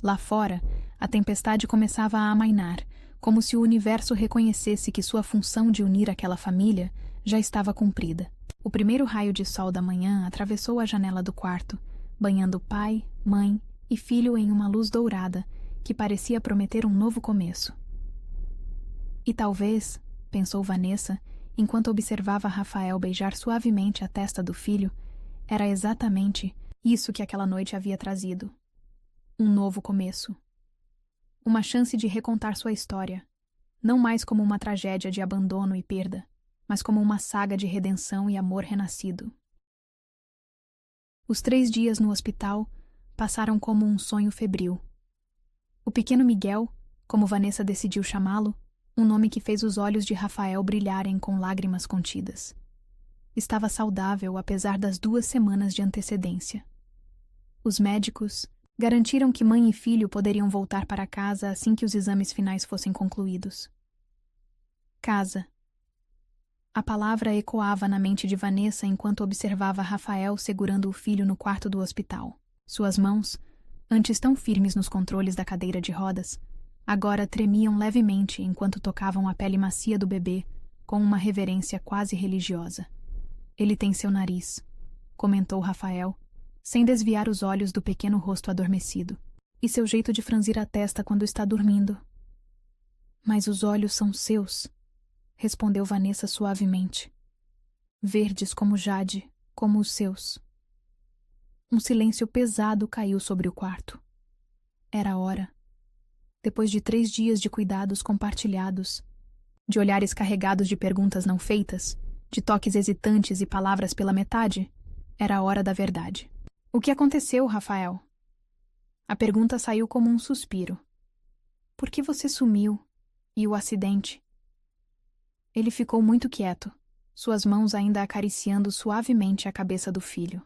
Lá fora, a tempestade começava a amainar, como se o universo reconhecesse que sua função de unir aquela família já estava cumprida. O primeiro raio de sol da manhã atravessou a janela do quarto, banhando pai, mãe e filho em uma luz dourada que parecia prometer um novo começo. E talvez, pensou Vanessa, enquanto observava Rafael beijar suavemente a testa do filho, era exatamente isso que aquela noite havia trazido. Um novo começo. Uma chance de recontar sua história, não mais como uma tragédia de abandono e perda, mas como uma saga de redenção e amor renascido. Os 3 dias no hospital passaram como um sonho febril. O pequeno Miguel, como Vanessa decidiu chamá-lo, um nome que fez os olhos de Rafael brilharem com lágrimas contidas. Estava saudável apesar das 2 semanas de antecedência. Os médicos garantiram que mãe e filho poderiam voltar para casa assim que os exames finais fossem concluídos. Casa. A palavra ecoava na mente de Vanessa enquanto observava Rafael segurando o filho no quarto do hospital. Suas mãos, antes tão firmes nos controles da cadeira de rodas, agora tremiam levemente enquanto tocavam a pele macia do bebê com uma reverência quase religiosa. Ele tem seu nariz, comentou Rafael, sem desviar os olhos do pequeno rosto adormecido, e seu jeito de franzir a testa quando está dormindo. Mas os olhos são seus, respondeu Vanessa suavemente. Verdes como jade, como os seus. Um silêncio pesado caiu sobre o quarto. Era hora. Depois de 3 dias de cuidados compartilhados, de olhares carregados de perguntas não feitas, de toques hesitantes e palavras pela metade, era a hora da verdade. O que aconteceu, Rafael? A pergunta saiu como um suspiro. Por que você sumiu? E o acidente? Ele ficou muito quieto, suas mãos ainda acariciando suavemente a cabeça do filho.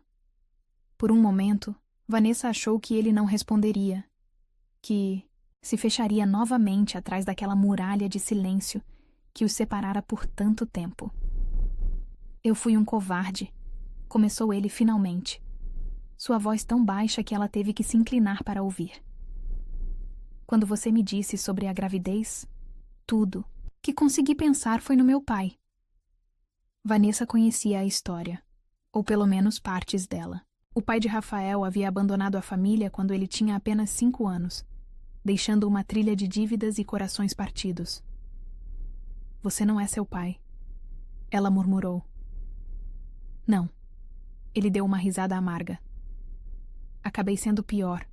Por um momento, Vanessa achou que ele não responderia, que se fecharia novamente atrás daquela muralha de silêncio que os separara por tanto tempo. Eu fui um covarde, começou ele finalmente, sua voz tão baixa que ela teve que se inclinar para ouvir. Quando você me disse sobre a gravidez, tudo que consegui pensar foi no meu pai. Vanessa conhecia a história, ou pelo menos partes dela. O pai de Rafael havia abandonado a família quando ele tinha apenas 5 anos, deixando uma trilha de dívidas e corações partidos. Você não é seu pai, ela murmurou. Não. Ele deu uma risada amarga. Acabei sendo pior.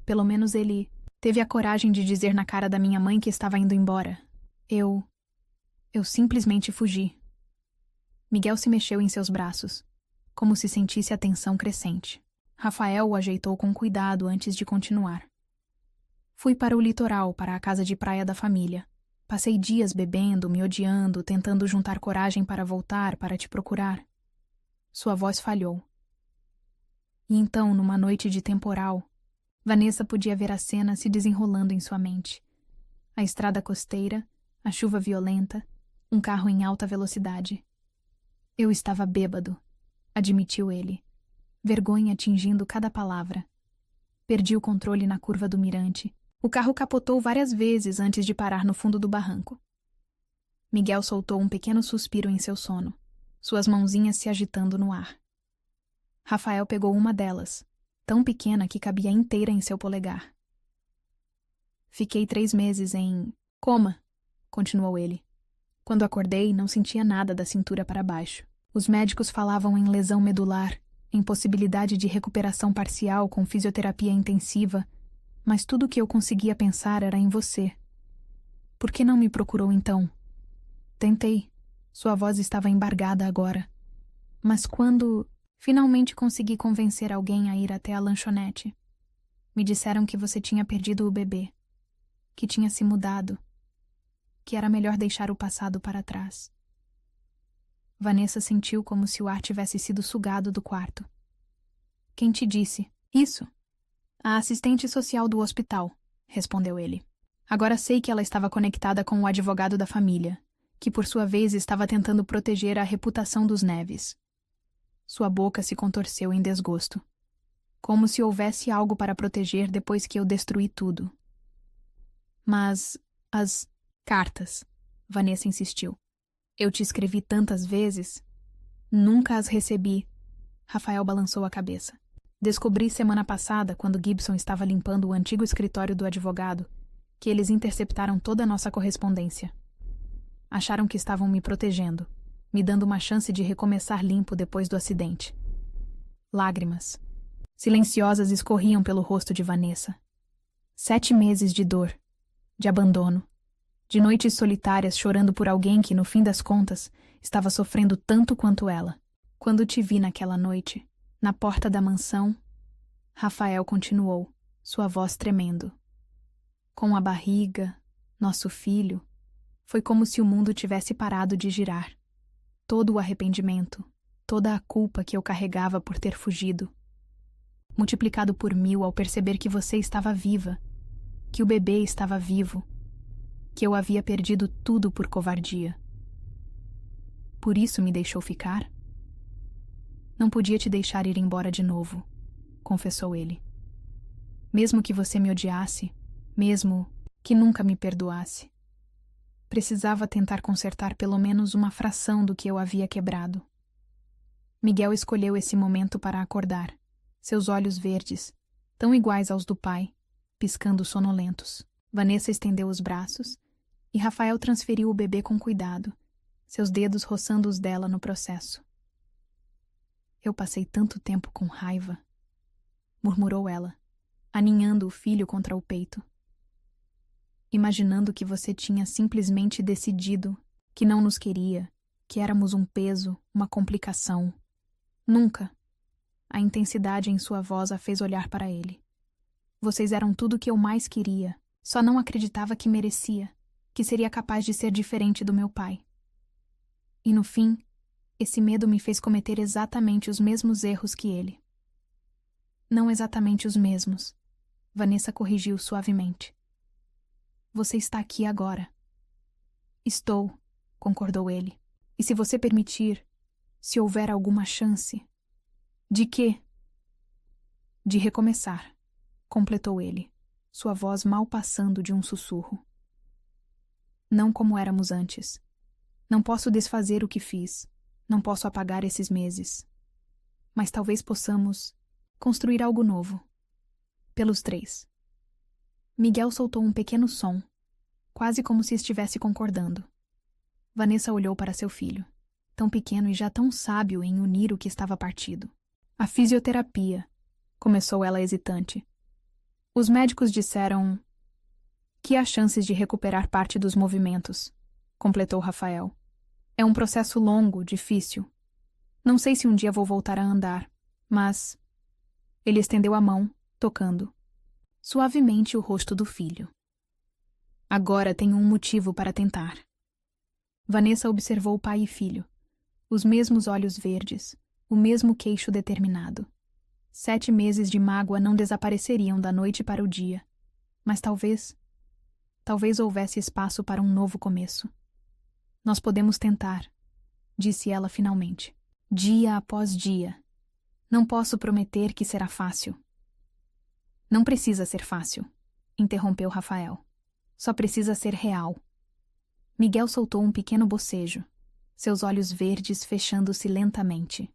Pelo menos ele teve a coragem de dizer na cara da minha mãe que estava indo embora. Eu simplesmente fugi. Miguel se mexeu em seus braços, como se sentisse a tensão crescente. Rafael o ajeitou com cuidado antes de continuar. Fui para o litoral, para a casa de praia da família. Passei dias bebendo, me odiando, tentando juntar coragem para voltar, para te procurar. Sua voz falhou. E então, numa noite de temporal, Vanessa podia ver a cena se desenrolando em sua mente. A estrada costeira, a chuva violenta, um carro em alta velocidade. Eu estava bêbado, admitiu ele, vergonha tingindo cada palavra. Perdi o controle na curva do mirante. O carro capotou várias vezes antes de parar no fundo do barranco. Miguel soltou um pequeno suspiro em seu sono, suas mãozinhas se agitando no ar. Rafael pegou uma delas, tão pequena que cabia inteira em seu polegar. Fiquei 3 meses em coma, continuou ele. Quando acordei, não sentia nada da cintura para baixo. Os médicos falavam em lesão medular, em possibilidade de recuperação parcial com fisioterapia intensiva, mas tudo o que eu conseguia pensar era em você. Por que não me procurou então? Tentei. Sua voz estava embargada agora. Mas quando finalmente consegui convencer alguém a ir até a lanchonete, me disseram que você tinha perdido o bebê, que tinha se mudado, que era melhor deixar o passado para trás. Vanessa sentiu como se o ar tivesse sido sugado do quarto. Quem te disse? Isso. A assistente social do hospital, respondeu ele. Agora sei que ela estava conectada com o advogado da família, que por sua vez estava tentando proteger a reputação dos Neves. Sua boca se contorceu em desgosto. Como se houvesse algo para proteger depois que eu destruí tudo. Mas as cartas, Vanessa insistiu. Eu te escrevi tantas vezes. Nunca as recebi. Rafael balançou a cabeça. Descobri semana passada, quando Gibson estava limpando o antigo escritório do advogado, que eles interceptaram toda a nossa correspondência. Acharam que estavam me protegendo, me dando uma chance de recomeçar limpo depois do acidente. Lágrimas, silenciosas, escorriam pelo rosto de Vanessa. 7 meses de dor, de abandono, de noites solitárias chorando por alguém que, no fim das contas, estava sofrendo tanto quanto ela. Quando te vi naquela noite, na porta da mansão, Rafael continuou, sua voz tremendo. Com a barriga, nosso filho, foi como se o mundo tivesse parado de girar. Todo o arrependimento, toda a culpa que eu carregava por ter fugido, multiplicado por 1000 ao perceber que você estava viva, que o bebê estava vivo, que eu havia perdido tudo por covardia. Por isso me deixou ficar? Não podia te deixar ir embora de novo, confessou ele. Mesmo que você me odiasse, mesmo que nunca me perdoasse. Precisava tentar consertar pelo menos uma fração do que eu havia quebrado. Miguel escolheu esse momento para acordar, seus olhos verdes, tão iguais aos do pai, piscando sonolentos. Vanessa estendeu os braços e Rafael transferiu o bebê com cuidado, seus dedos roçando os dela no processo. Eu passei tanto tempo com raiva, murmurou ela, aninhando o filho contra o peito. Imaginando que você tinha simplesmente decidido que não nos queria, que éramos um peso, uma complicação. Nunca. A intensidade em sua voz a fez olhar para ele. Vocês eram tudo o que eu mais queria, só não acreditava que merecia, que seria capaz de ser diferente do meu pai. E no fim, esse medo me fez cometer exatamente os mesmos erros que ele. Não exatamente os mesmos, Vanessa corrigiu suavemente. Você está aqui agora. Estou, concordou ele. E se você permitir, se houver alguma chance... De quê? De recomeçar, completou ele, sua voz mal passando de um sussurro. Não como éramos antes. Não posso desfazer o que fiz. Não posso apagar esses meses. Mas talvez possamos construir algo novo. Pelos três. Miguel soltou um pequeno som, quase como se estivesse concordando. Vanessa olhou para seu filho, tão pequeno e já tão sábio em unir o que estava partido. A fisioterapia, começou ela hesitante. Os médicos disseram que há chances de recuperar parte dos movimentos, completou Rafael. É um processo longo, difícil. Não sei se um dia vou voltar a andar, mas... Ele estendeu a mão, tocando suavemente o rosto do filho. Agora tenho um motivo para tentar. Vanessa observou pai e filho, os mesmos olhos verdes, o mesmo queixo determinado. 7 meses de mágoa não desapareceriam da noite para o dia, mas talvez houvesse espaço para um novo começo. Nós podemos tentar, disse ela finalmente, dia após dia. Não posso prometer que será fácil. Não precisa ser fácil, interrompeu Rafael. Só precisa ser real. Miguel soltou um pequeno bocejo, seus olhos verdes fechando-se lentamente.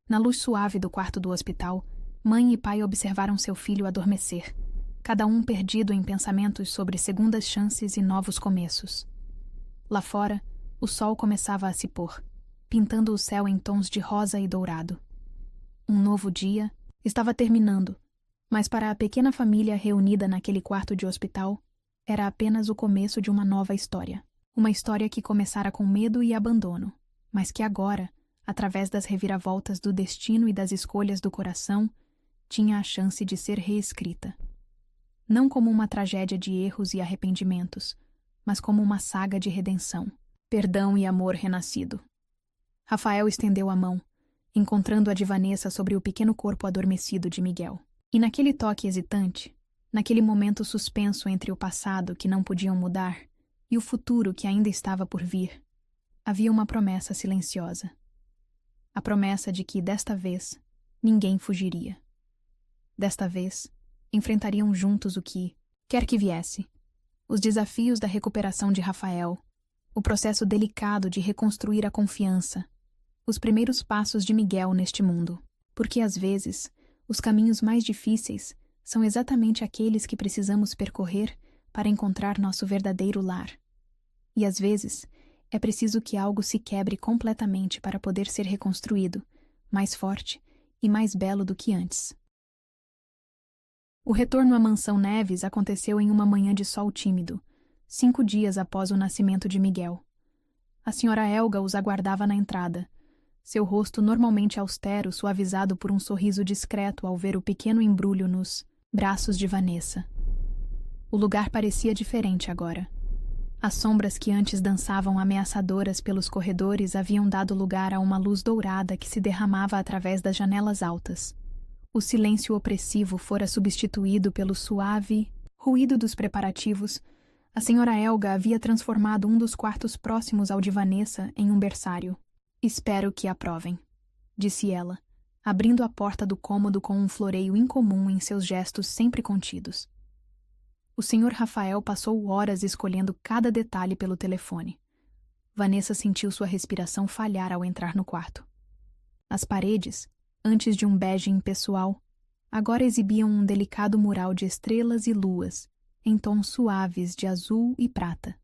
Na luz suave do quarto do hospital, mãe e pai observaram seu filho adormecer, cada um perdido em pensamentos sobre segundas chances e novos começos. Lá fora, o sol começava a se pôr, pintando o céu em tons de rosa e dourado. Um novo dia estava terminando, mas para a pequena família reunida naquele quarto de hospital, era apenas o começo de uma nova história. Uma história que começara com medo e abandono, mas que agora, através das reviravoltas do destino e das escolhas do coração, tinha a chance de ser reescrita. Não como uma tragédia de erros e arrependimentos, mas como uma saga de redenção, perdão e amor renascido. Rafael estendeu a mão, encontrando a de Vanessa sobre o pequeno corpo adormecido de Miguel. E naquele toque hesitante, naquele momento suspenso entre o passado que não podiam mudar e o futuro que ainda estava por vir, havia uma promessa silenciosa. A promessa de que, desta vez, ninguém fugiria. Desta vez, enfrentariam juntos o que, quer que viesse, os desafios da recuperação de Rafael, o processo delicado de reconstruir a confiança, os primeiros passos de Miguel neste mundo. Porque, às vezes, os caminhos mais difíceis são exatamente aqueles que precisamos percorrer para encontrar nosso verdadeiro lar. E, às vezes, é preciso que algo se quebre completamente para poder ser reconstruído, mais forte e mais belo do que antes. O retorno à mansão Neves aconteceu em uma manhã de sol tímido, 5 dias após o nascimento de Miguel. A senhora Helga os aguardava na entrada, seu rosto normalmente austero suavizado por um sorriso discreto ao ver o pequeno embrulho nos braços de Vanessa. O lugar parecia diferente agora. As sombras que antes dançavam ameaçadoras pelos corredores haviam dado lugar a uma luz dourada que se derramava através das janelas altas. O silêncio opressivo fora substituído pelo suave ruído dos preparativos A senhora Helga havia transformado um dos quartos próximos ao de Vanessa em um berçário. Espero que aprovem, disse ela, abrindo a porta do cômodo com um floreio incomum em seus gestos sempre contidos. O senhor Rafael passou horas escolhendo cada detalhe pelo telefone. Vanessa sentiu sua respiração falhar ao entrar no quarto. As paredes, antes de um bege impessoal, agora exibiam um delicado mural de estrelas e luas, em tons suaves de azul e prata.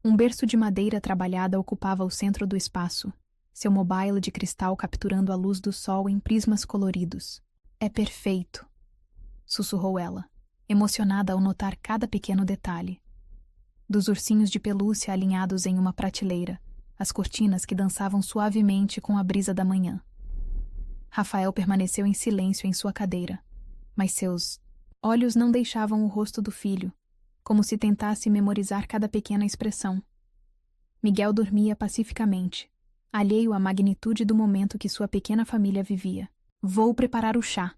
Um berço de madeira trabalhada ocupava o centro do espaço, seu mobile de cristal capturando a luz do sol em prismas coloridos. É perfeito, sussurrou ela, emocionada ao notar cada pequeno detalhe. Dos ursinhos de pelúcia alinhados em uma prateleira, as cortinas que dançavam suavemente com a brisa da manhã. Rafael permaneceu em silêncio em sua cadeira, mas seus olhos não deixavam o rosto do filho, como se tentasse memorizar cada pequena expressão. Miguel dormia pacificamente, alheio à magnitude do momento que sua pequena família vivia. Vou preparar o chá,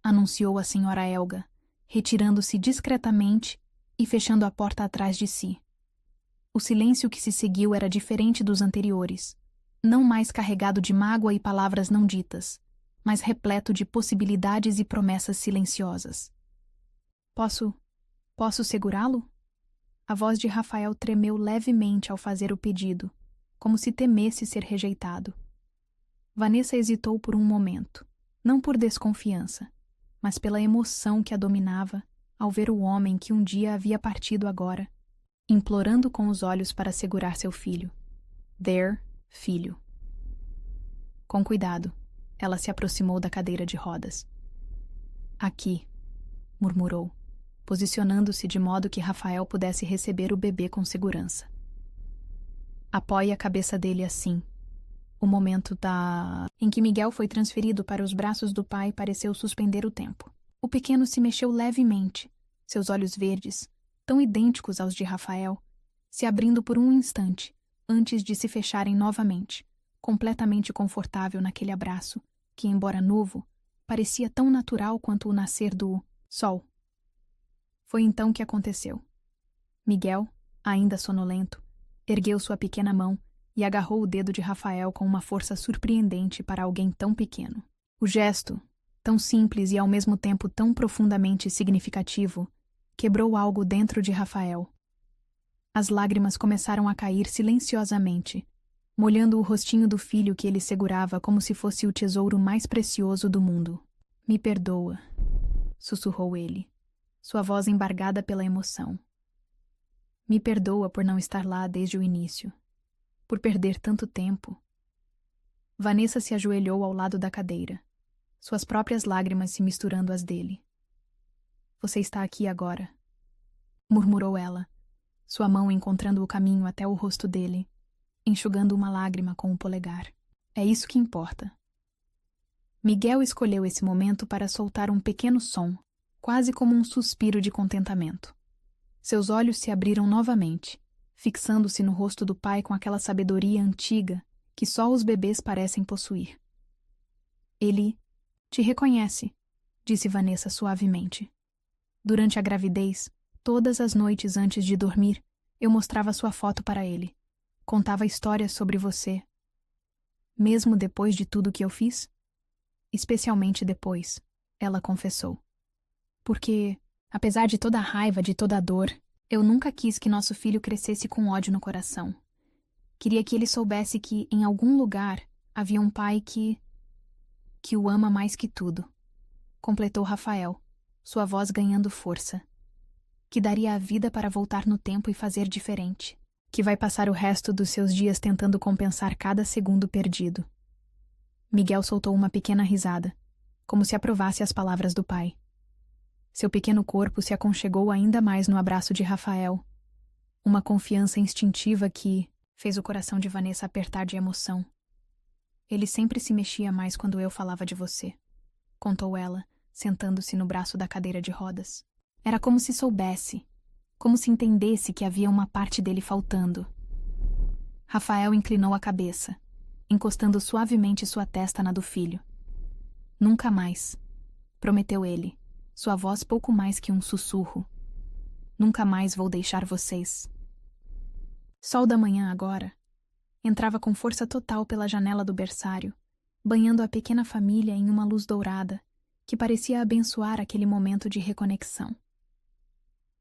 anunciou a senhora Helga, retirando-se discretamente e fechando a porta atrás de si. O silêncio que se seguiu era diferente dos anteriores, não mais carregado de mágoa e palavras não ditas, mas repleto de possibilidades e promessas silenciosas. Posso segurá-lo? A voz de Rafael tremeu levemente ao fazer o pedido, como se temesse ser rejeitado. Vanessa hesitou por um momento, não por desconfiança, mas pela emoção que a dominava ao ver o homem que um dia havia partido agora, implorando com os olhos para segurar seu filho. Filho. Com cuidado, ela se aproximou da cadeira de rodas. Aqui, murmurou, posicionando-se de modo que Rafael pudesse receber o bebê com segurança. Apoie a cabeça dele assim. O momento em que Miguel foi transferido para os braços do pai pareceu suspender o tempo. O pequeno se mexeu levemente, seus olhos verdes, tão idênticos aos de Rafael, se abrindo por um instante, antes de se fecharem novamente, completamente confortável naquele abraço, que, embora novo, parecia tão natural quanto o nascer do sol. Foi então que aconteceu. Miguel, ainda sonolento, ergueu sua pequena mão e agarrou o dedo de Rafael com uma força surpreendente para alguém tão pequeno. O gesto, tão simples e ao mesmo tempo tão profundamente significativo, quebrou algo dentro de Rafael. As lágrimas começaram a cair silenciosamente, molhando o rostinho do filho que ele segurava como se fosse o tesouro mais precioso do mundo. Me perdoa, sussurrou ele, sua voz embargada pela emoção. Me perdoa por não estar lá desde o início, por perder tanto tempo. Vanessa se ajoelhou ao lado da cadeira, suas próprias lágrimas se misturando às dele. Você está aqui agora, murmurou ela, sua mão encontrando o caminho até o rosto dele, enxugando uma lágrima com o polegar. É isso que importa. Miguel escolheu esse momento para soltar um pequeno som, quase como um suspiro de contentamento. Seus olhos se abriram novamente, fixando-se no rosto do pai com aquela sabedoria antiga que só os bebês parecem possuir. Ele te reconhece, disse Vanessa suavemente. Durante a gravidez, todas as noites antes de dormir, eu mostrava sua foto para ele. Contava histórias sobre você. Mesmo depois de tudo que eu fiz? Especialmente depois, ela confessou. Porque, apesar de toda a raiva, de toda a dor, eu nunca quis que nosso filho crescesse com ódio no coração. Queria que ele soubesse que, em algum lugar, havia um pai que o ama mais que tudo. Completou Rafael, sua voz ganhando força. Que daria a vida para voltar no tempo e fazer diferente. Que vai passar o resto dos seus dias tentando compensar cada segundo perdido. Miguel soltou uma pequena risada, como se aprovasse as palavras do pai. Seu pequeno corpo se aconchegou ainda mais no abraço de Rafael. Uma confiança instintiva que fez o coração de Vanessa apertar de emoção. Ele sempre se mexia mais quando eu falava de você, contou ela, sentando-se no braço da cadeira de rodas. Era como se soubesse, como se entendesse que havia uma parte dele faltando. Rafael inclinou a cabeça, encostando suavemente sua testa na do filho. Nunca mais, prometeu ele, sua voz pouco mais que um sussurro. Nunca mais vou deixar vocês. Sol da manhã agora entrava com força total pela janela do berçário, banhando a pequena família em uma luz dourada que parecia abençoar aquele momento de reconexão.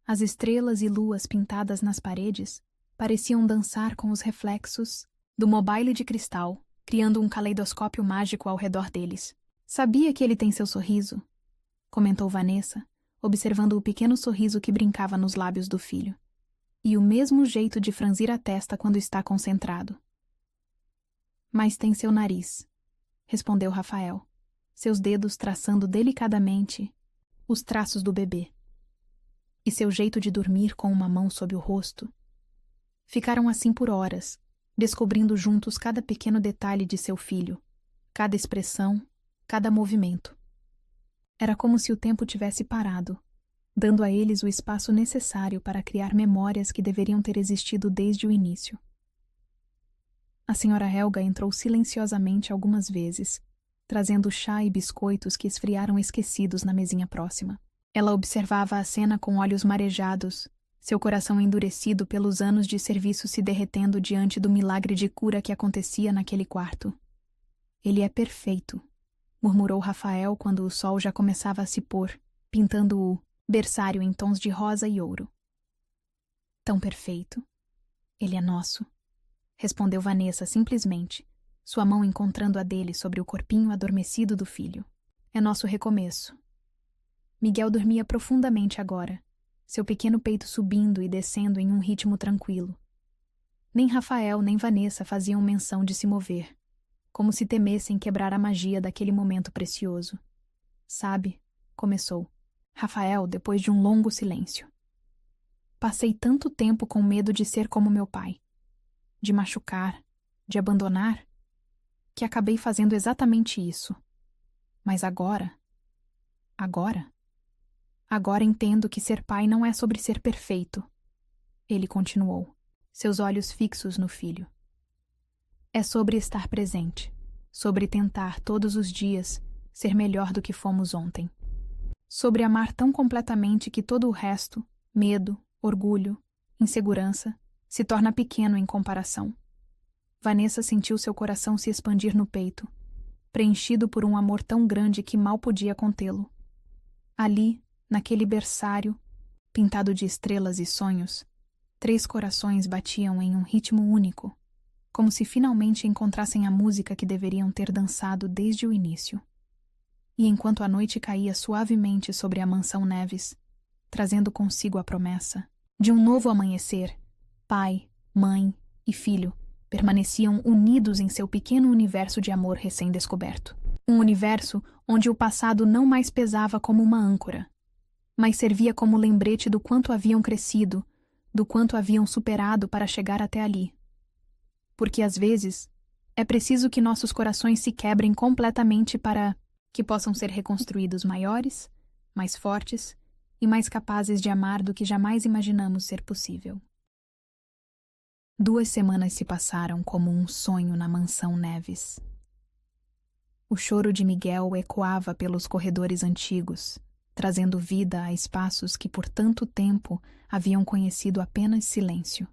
As estrelas e luas pintadas nas paredes pareciam dançar com os reflexos do mobile de cristal, criando um caleidoscópio mágico ao redor deles. Sabia que ele tem seu sorriso? Comentou Vanessa, observando o pequeno sorriso que brincava nos lábios do filho. E o mesmo jeito de franzir a testa quando está concentrado. Mas tem seu nariz, respondeu Rafael, seus dedos traçando delicadamente os traços do bebê. E seu jeito de dormir com uma mão sob o rosto. Ficaram assim por horas, descobrindo juntos cada pequeno detalhe de seu filho, cada expressão, cada movimento. Era como se o tempo tivesse parado, dando a eles o espaço necessário para criar memórias que deveriam ter existido desde o início. A senhora Helga entrou silenciosamente algumas vezes, trazendo chá e biscoitos que esfriaram esquecidos na mesinha próxima. Ela observava a cena com olhos marejados, seu coração endurecido pelos anos de serviço se derretendo diante do milagre de cura que acontecia naquele quarto. Ele é perfeito, murmurou Rafael quando o sol já começava a se pôr, pintando o berçário em tons de rosa e ouro. Tão perfeito. Ele é nosso, respondeu Vanessa simplesmente, sua mão encontrando a dele sobre o corpinho adormecido do filho. É nosso recomeço. Miguel dormia profundamente agora, seu pequeno peito subindo e descendo em um ritmo tranquilo. Nem Rafael nem Vanessa faziam menção de se mover, como se temessem quebrar a magia daquele momento precioso. Sabe, começou Rafael depois de um longo silêncio. Passei tanto tempo com medo de ser como meu pai, de machucar, de abandonar, que acabei fazendo exatamente isso. Mas agora entendo que ser pai não é sobre ser perfeito. Ele continuou, seus olhos fixos no filho. É sobre estar presente, sobre tentar todos os dias ser melhor do que fomos ontem. Sobre amar tão completamente que todo o resto, medo, orgulho, insegurança, se torna pequeno em comparação. Vanessa sentiu seu coração se expandir no peito, preenchido por um amor tão grande que mal podia contê-lo. Ali, naquele berçário, pintado de estrelas e sonhos, 3 corações batiam em um ritmo único, como se finalmente encontrassem a música que deveriam ter dançado desde o início. E enquanto a noite caía suavemente sobre a mansão Neves, trazendo consigo a promessa de um novo amanhecer, pai, mãe e filho permaneciam unidos em seu pequeno universo de amor recém-descoberto. Um universo onde o passado não mais pesava como uma âncora, mas servia como lembrete do quanto haviam crescido, do quanto haviam superado para chegar até ali. Porque às vezes é preciso que nossos corações se quebrem completamente para que possam ser reconstruídos maiores, mais fortes e mais capazes de amar do que jamais imaginamos ser possível. 2 semanas se passaram como um sonho na mansão Neves. O choro de Miguel ecoava pelos corredores antigos, trazendo vida a espaços que por tanto tempo haviam conhecido apenas silêncio.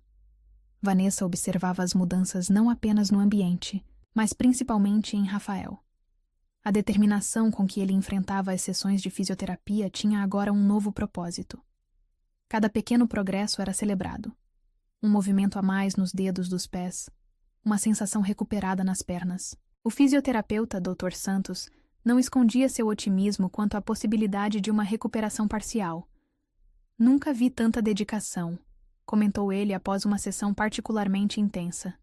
Vanessa observava as mudanças não apenas no ambiente, mas principalmente em Rafael. A determinação com que ele enfrentava as sessões de fisioterapia tinha agora um novo propósito. Cada pequeno progresso era celebrado. Um movimento a mais nos dedos dos pés, uma sensação recuperada nas pernas. O fisioterapeuta Dr. Santos não escondia seu otimismo quanto à possibilidade de uma recuperação parcial. Nunca vi tanta dedicação, comentou ele após uma sessão particularmente intensa.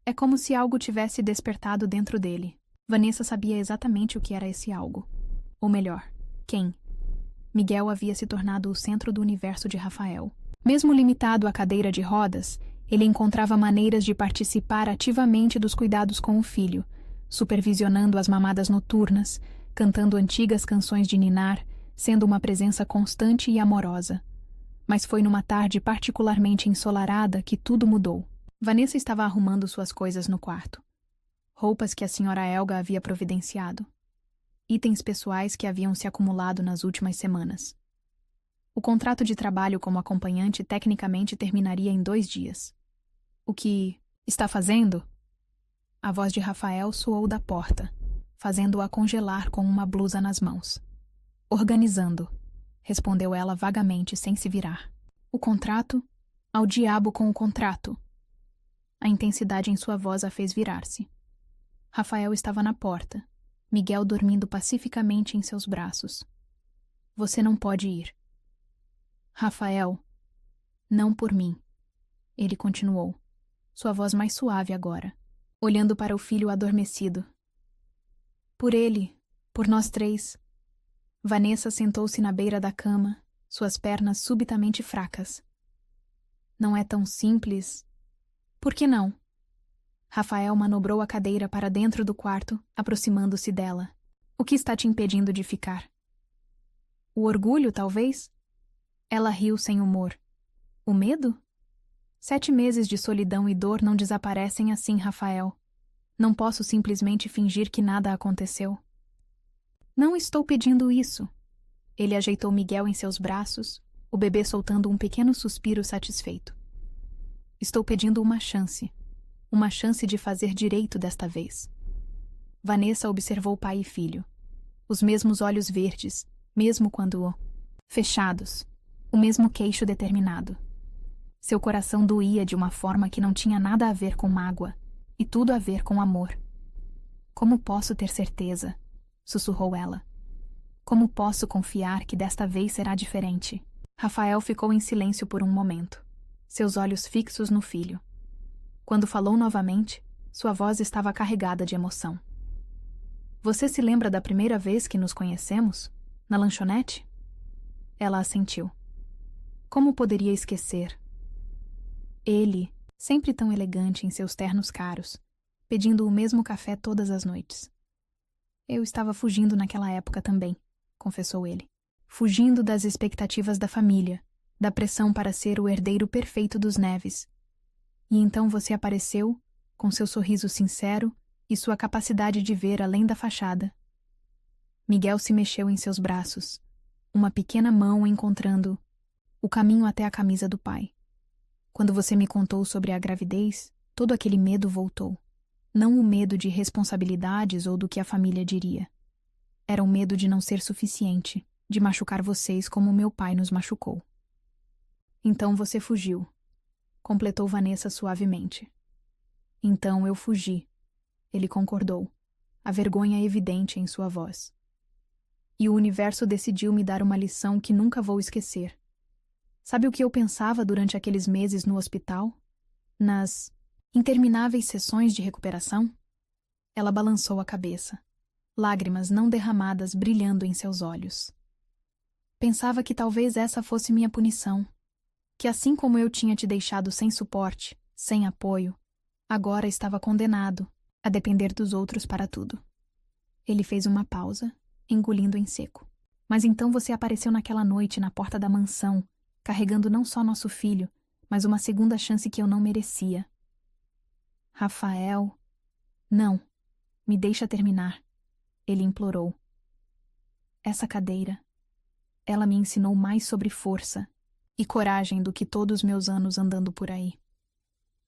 É como se algo tivesse despertado dentro dele. Vanessa sabia exatamente o que era esse algo. Ou melhor, quem. Miguel havia se tornado o centro do universo de Rafael. Mesmo limitado à cadeira de rodas, ele encontrava maneiras de participar ativamente dos cuidados com o filho, supervisionando as mamadas noturnas, cantando antigas canções de ninar, sendo uma presença constante e amorosa. Mas foi numa tarde particularmente ensolarada que tudo mudou. Vanessa estava arrumando suas coisas no quarto. Roupas que a senhora Helga havia providenciado. Itens pessoais que haviam se acumulado nas últimas semanas. O contrato de trabalho como acompanhante tecnicamente terminaria em 2 dias. O que está fazendo? A voz de Rafael soou da porta, fazendo-a congelar com uma blusa nas mãos. Organizando, respondeu ela vagamente sem se virar. O contrato? Ao diabo com o contrato. A intensidade em sua voz a fez virar-se. Rafael estava na porta, Miguel dormindo pacificamente em seus braços. Você não pode ir. Rafael, não por mim. Ele continuou, sua voz mais suave agora, olhando para o filho adormecido. Por ele, por nós 3. Vanessa sentou-se na beira da cama, suas pernas subitamente fracas. Não é tão simples. Por que não? Rafael manobrou a cadeira para dentro do quarto, aproximando-se dela. O que está te impedindo de ficar? O orgulho, talvez? Ela riu sem humor. O medo? 7 meses de solidão e dor não desaparecem assim, Rafael. Não posso simplesmente fingir que nada aconteceu. Não estou pedindo isso. Ele ajeitou Miguel em seus braços, o bebê soltando um pequeno suspiro satisfeito. Estou pedindo uma chance de fazer direito desta vez. Vanessa observou pai e filho. Os mesmos olhos verdes, mesmo quando fechados, o mesmo queixo determinado. Seu coração doía de uma forma que não tinha nada a ver com mágoa, e tudo a ver com amor. Como posso ter certeza? Sussurrou ela. Como posso confiar que desta vez será diferente? Rafael ficou em silêncio por um momento, seus olhos fixos no filho. Quando falou novamente, sua voz estava carregada de emoção. Você se lembra da primeira vez que nos conhecemos? Na lanchonete? Ela assentiu. Como poderia esquecer? Ele, sempre tão elegante em seus ternos caros, pedindo o mesmo café todas as noites. Eu estava fugindo naquela época também, confessou ele. Fugindo das expectativas da família, da pressão para ser o herdeiro perfeito dos Neves. E então você apareceu, com seu sorriso sincero e sua capacidade de ver além da fachada. Miguel se mexeu em seus braços, uma pequena mão encontrando o caminho até a camisa do pai. Quando você me contou sobre a gravidez, todo aquele medo voltou. Não o medo de responsabilidades ou do que a família diria. Era o medo de não ser suficiente, de machucar vocês como meu pai nos machucou. Então você fugiu, completou Vanessa suavemente. Então eu fugi, ele concordou, a vergonha evidente em sua voz. E o universo decidiu me dar uma lição que nunca vou esquecer. Sabe o que eu pensava durante aqueles meses no hospital? Nas intermináveis sessões de recuperação? Ela balançou a cabeça, lágrimas não derramadas brilhando em seus olhos. Pensava que talvez essa fosse minha punição, que assim como eu tinha te deixado sem suporte, sem apoio, agora estava condenado a depender dos outros para tudo. Ele fez uma pausa, engolindo em seco. Mas então você apareceu naquela noite na porta da mansão, carregando não só nosso filho, mas uma segunda chance que eu não merecia. Rafael... Não, me deixa terminar, ele implorou. Essa cadeira, ela me ensinou mais sobre força e coragem do que todos meus anos andando por aí.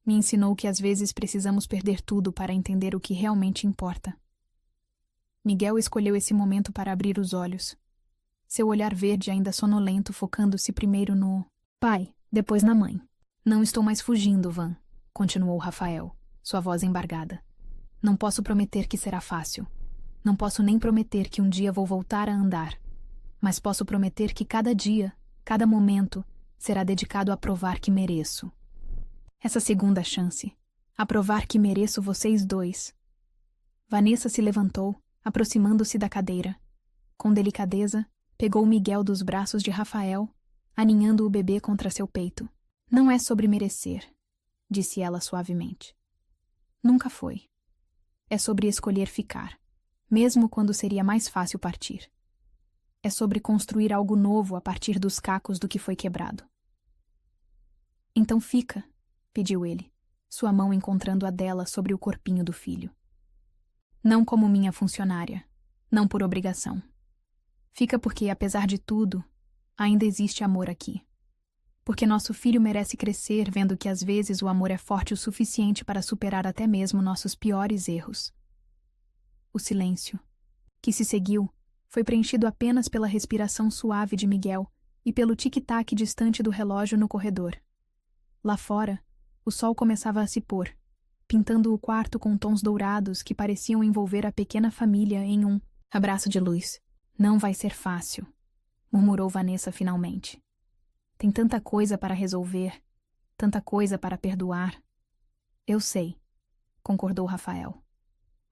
Me ensinou que às vezes precisamos perder tudo para entender o que realmente importa. Miguel escolheu esse momento para abrir os olhos. Seu olhar verde ainda sonolento focando-se primeiro no pai, depois na mãe. Não estou mais fugindo, Van, continuou Rafael, sua voz embargada. Não posso prometer que será fácil. Não posso nem prometer que um dia vou voltar a andar. Mas posso prometer que cada dia, cada momento, será dedicado a provar que mereço. Essa segunda chance, a provar que mereço vocês 2. Vanessa se levantou, aproximando-se da cadeira. Com delicadeza, pegou Miguel dos braços de Rafael, aninhando o bebê contra seu peito. Não é sobre merecer, disse ela suavemente. Nunca foi. É sobre escolher ficar, mesmo quando seria mais fácil partir. É sobre construir algo novo a partir dos cacos do que foi quebrado. Então fica, pediu ele, sua mão encontrando a dela sobre o corpinho do filho. Não como minha funcionária, não por obrigação. Fica porque, apesar de tudo, Ainda existe amor aqui. Porque nosso filho merece crescer vendo que às vezes o amor é forte o suficiente para superar até mesmo nossos piores erros. O silêncio, que se seguiu, foi preenchido apenas pela respiração suave de Miguel e pelo tic-tac distante do relógio no corredor. Lá fora, o sol começava a se pôr, pintando o quarto com tons dourados que pareciam envolver a pequena família em um abraço de luz. Não vai ser fácil, murmurou Vanessa finalmente. Tem tanta coisa para resolver, tanta coisa para perdoar. Eu sei, concordou Rafael.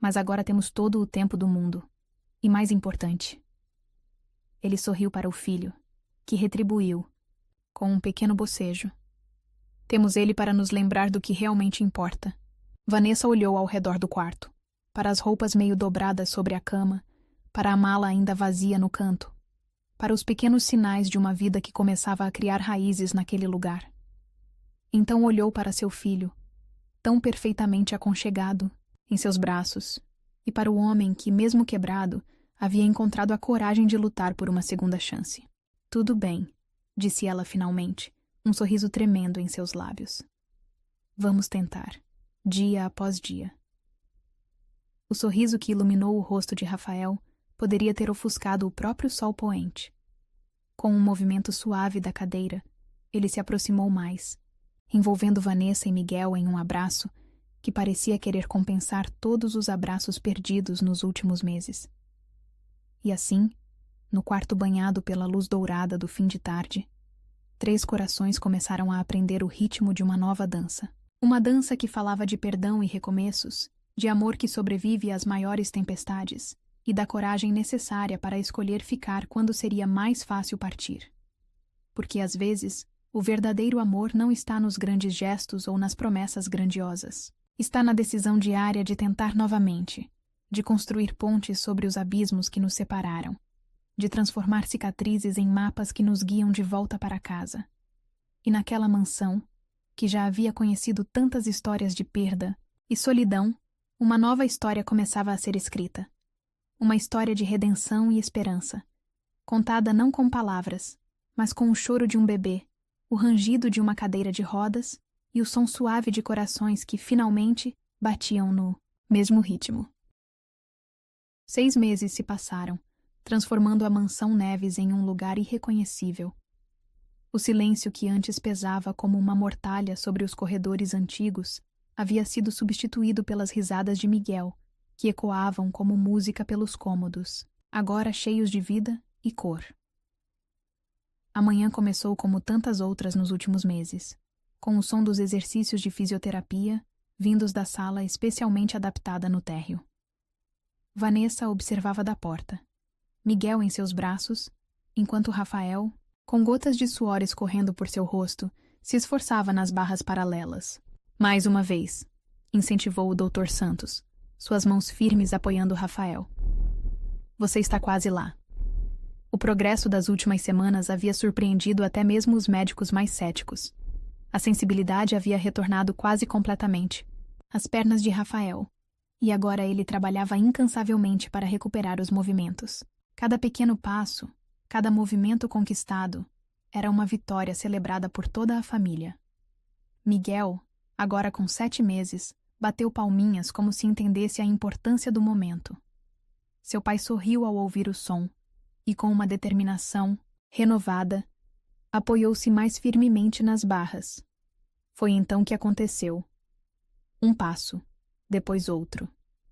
Mas agora temos todo o tempo do mundo. E mais importante. Ele sorriu para o filho, que retribuiu, com um pequeno bocejo. Temos ele para nos lembrar do que realmente importa. Vanessa olhou ao redor do quarto, para as roupas meio dobradas sobre a cama, para a mala ainda vazia no canto, para os pequenos sinais de uma vida que começava a criar raízes naquele lugar. Então olhou para seu filho, tão perfeitamente aconchegado, em seus braços, e para o homem que, mesmo quebrado, havia encontrado a coragem de lutar por uma segunda chance. Tudo bem, disse ela finalmente, um sorriso tremendo em seus lábios. Vamos tentar, dia após dia. O sorriso que iluminou o rosto de Rafael poderia ter ofuscado o próprio sol poente. Com um movimento suave da cadeira, ele se aproximou mais, envolvendo Vanessa e Miguel em um abraço que parecia querer compensar todos os abraços perdidos nos últimos meses. E assim, no quarto banhado pela luz dourada do fim de tarde, 3 corações começaram a aprender o ritmo de uma nova dança. Uma dança que falava de perdão e recomeços, de amor que sobrevive às maiores tempestades e da coragem necessária para escolher ficar quando seria mais fácil partir. Porque, às vezes, o verdadeiro amor não está nos grandes gestos ou nas promessas grandiosas. Está na decisão diária de tentar novamente, de construir pontes sobre os abismos que nos separaram, de transformar cicatrizes em mapas que nos guiam de volta para casa. E naquela mansão, que já havia conhecido tantas histórias de perda e solidão, uma nova história começava a ser escrita. Uma história de redenção e esperança, contada não com palavras, mas com o choro de um bebê, o rangido de uma cadeira de rodas e o som suave de corações que, finalmente, batiam no mesmo ritmo. 6 meses se passaram, transformando a mansão Neves em um lugar irreconhecível. O silêncio que antes pesava como uma mortalha sobre os corredores antigos havia sido substituído pelas risadas de Miguel, que ecoavam como música pelos cômodos, agora cheios de vida e cor. A manhã começou como tantas outras nos últimos meses, com o som dos exercícios de fisioterapia vindos da sala especialmente adaptada no térreo. Vanessa observava da porta, Miguel em seus braços, enquanto Rafael, com gotas de suor escorrendo por seu rosto, se esforçava nas barras paralelas. Mais uma vez, incentivou o Dr. Santos, suas mãos firmes apoiando Rafael. Você está quase lá. O progresso das últimas semanas havia surpreendido até mesmo os médicos mais céticos. A sensibilidade havia retornado quase completamente, às pernas de Rafael, e agora ele trabalhava incansavelmente para recuperar os movimentos. Cada pequeno passo, cada movimento conquistado, era uma vitória celebrada por toda a família. Miguel, agora com 7 meses, bateu palminhas como se entendesse a importância do momento. Seu pai sorriu ao ouvir o som e, com uma determinação renovada, apoiou-se mais firmemente nas barras. Foi então que aconteceu. Um passo, depois outro,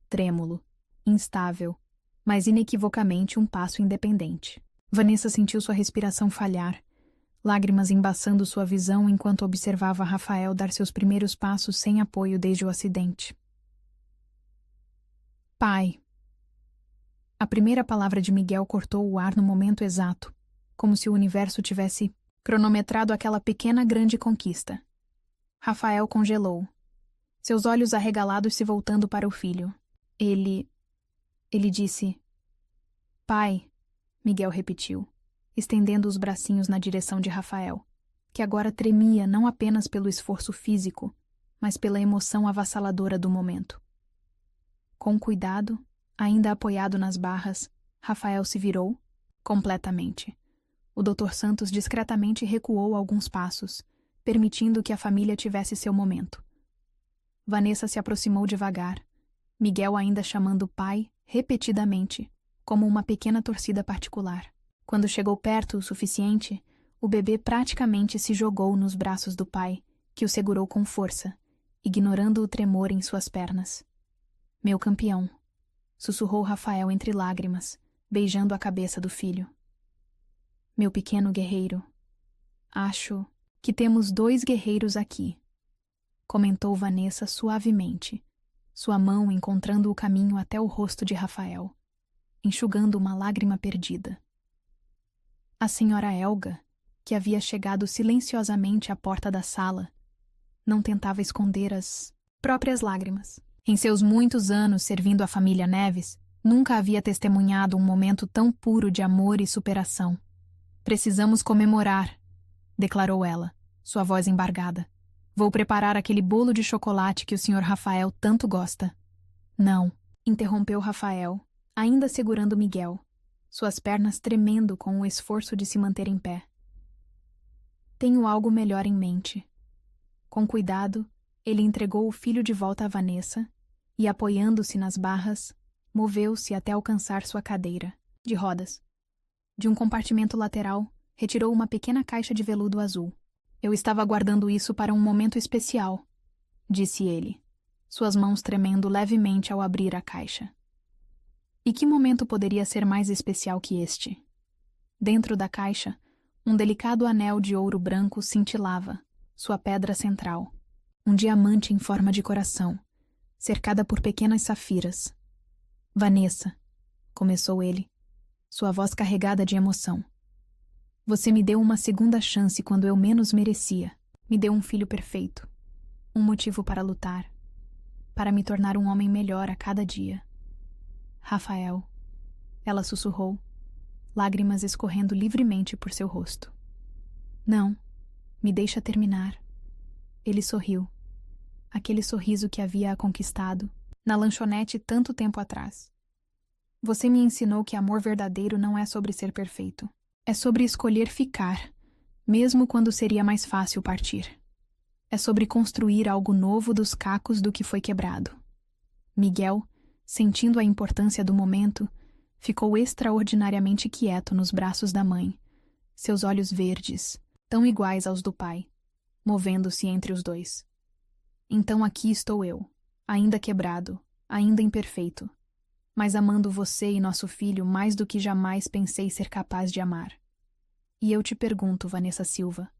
trêmulo, instável, mas inequivocamente um passo independente. Vanessa sentiu sua respiração falhar, lágrimas embaçando sua visão enquanto observava Rafael dar seus primeiros passos sem apoio desde o acidente. Pai. A primeira palavra de Miguel cortou o ar no momento exato, como se o universo tivesse cronometrado aquela pequena grande conquista. Rafael congelou, seus olhos arregalados se voltando para o filho. Ele disse: Pai, Miguel repetiu, estendendo os bracinhos na direção de Rafael, que agora tremia não apenas pelo esforço físico, mas pela emoção avassaladora do momento. Com cuidado, ainda apoiado nas barras, Rafael se virou, completamente, O Dr. Santos discretamente recuou alguns passos, permitindo que a família tivesse seu momento. Vanessa se aproximou devagar, Miguel ainda chamando o pai, repetidamente, como uma pequena torcida particular. Quando chegou perto o suficiente, o bebê praticamente se jogou nos braços do pai, que o segurou com força, ignorando o tremor em suas pernas. Meu campeão, sussurrou Rafael entre lágrimas, beijando a cabeça do filho. Meu pequeno guerreiro. Acho que temos 2 guerreiros aqui, comentou Vanessa suavemente, sua mão encontrando o caminho até o rosto de Rafael, enxugando uma lágrima perdida. A senhora Elga, que havia chegado silenciosamente à porta da sala, não tentava esconder as próprias lágrimas. Em seus muitos anos servindo a família Neves, nunca havia testemunhado um momento tão puro de amor e superação. Precisamos comemorar, declarou ela, sua voz embargada. Vou preparar aquele bolo de chocolate que o Sr. Rafael tanto gosta. Não, interrompeu Rafael, ainda segurando Miguel, suas pernas tremendo com o esforço de se manter em pé. Tenho algo melhor em mente. Com cuidado, ele entregou o filho de volta a Vanessa e, apoiando-se nas barras, moveu-se até alcançar sua cadeira, de rodas. De um compartimento lateral, retirou uma pequena caixa de veludo azul. Eu estava guardando isso para um momento especial, disse ele, suas mãos tremendo levemente ao abrir a caixa. E que momento poderia ser mais especial que este? Dentro da caixa, um delicado anel de ouro branco cintilava, sua pedra central, um diamante em forma de coração, cercada por pequenas safiras. Vanessa, começou ele, sua voz carregada de emoção. Você me deu uma segunda chance quando eu menos merecia. Me deu um filho perfeito. Um motivo para lutar. Para me tornar um homem melhor a cada dia. Rafael, ela sussurrou, lágrimas escorrendo livremente por seu rosto. Não, me deixa terminar. Ele sorriu. Aquele sorriso que havia conquistado, na lanchonete tanto tempo atrás. Você me ensinou que amor verdadeiro não é sobre ser perfeito. É sobre escolher ficar, mesmo quando seria mais fácil partir. É sobre construir algo novo dos cacos do que foi quebrado. Miguel, sentindo a importância do momento, ficou extraordinariamente quieto nos braços da mãe, seus olhos verdes, tão iguais aos do pai, movendo-se entre os dois. Então aqui estou eu, ainda quebrado, ainda imperfeito, mas amando você e nosso filho mais do que jamais pensei ser capaz de amar. E eu te pergunto, Vanessa Silva,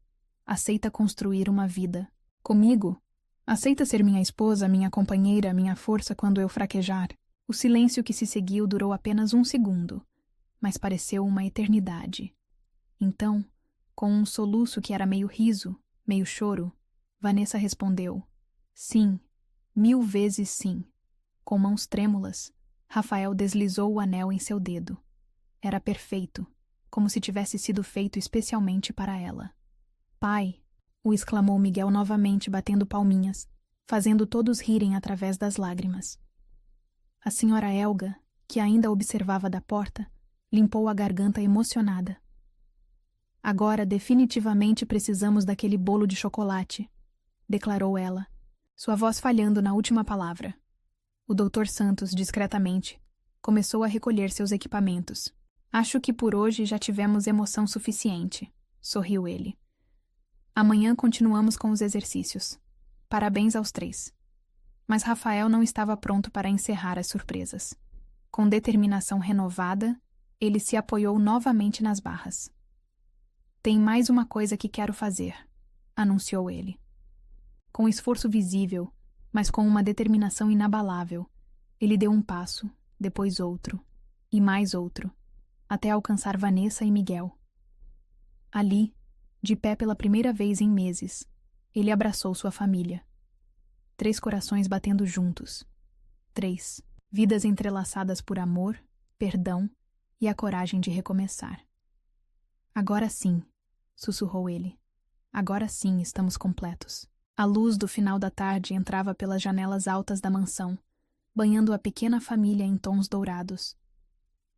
aceita construir uma vida comigo? Aceita ser minha esposa, minha companheira, minha força quando eu fraquejar? O silêncio que se seguiu durou apenas 1 segundo, mas pareceu uma eternidade. Então, com um soluço que era meio riso, meio choro, Vanessa respondeu, sim, 1000 vezes sim. Com mãos trêmulas, Rafael deslizou o anel em seu dedo. Era perfeito, como se tivesse sido feito especialmente para ela. Pai, o exclamou Miguel novamente batendo palminhas, fazendo todos rirem através das lágrimas. A senhora Elga, que ainda observava da porta, limpou a garganta emocionada. Agora definitivamente precisamos daquele bolo de chocolate, declarou ela, sua voz falhando na última palavra. O Dr. Santos, discretamente, começou a recolher seus equipamentos. Acho que por hoje já tivemos emoção suficiente, sorriu ele. Amanhã continuamos com os exercícios. Parabéns aos 3. Mas Rafael não estava pronto para encerrar as surpresas. Com determinação renovada, ele se apoiou novamente nas barras. Tem mais uma coisa que quero fazer, anunciou ele. Com esforço visível, mas com uma determinação inabalável, ele deu um passo, depois outro, e mais outro, até alcançar Vanessa e Miguel. Ali, de pé pela primeira vez em meses, ele abraçou sua família. 3 corações batendo juntos. 3 vidas entrelaçadas por amor, perdão e a coragem de recomeçar. Agora sim, sussurrou ele. Agora sim estamos completos. A luz do final da tarde entrava pelas janelas altas da mansão, banhando a pequena família em tons dourados.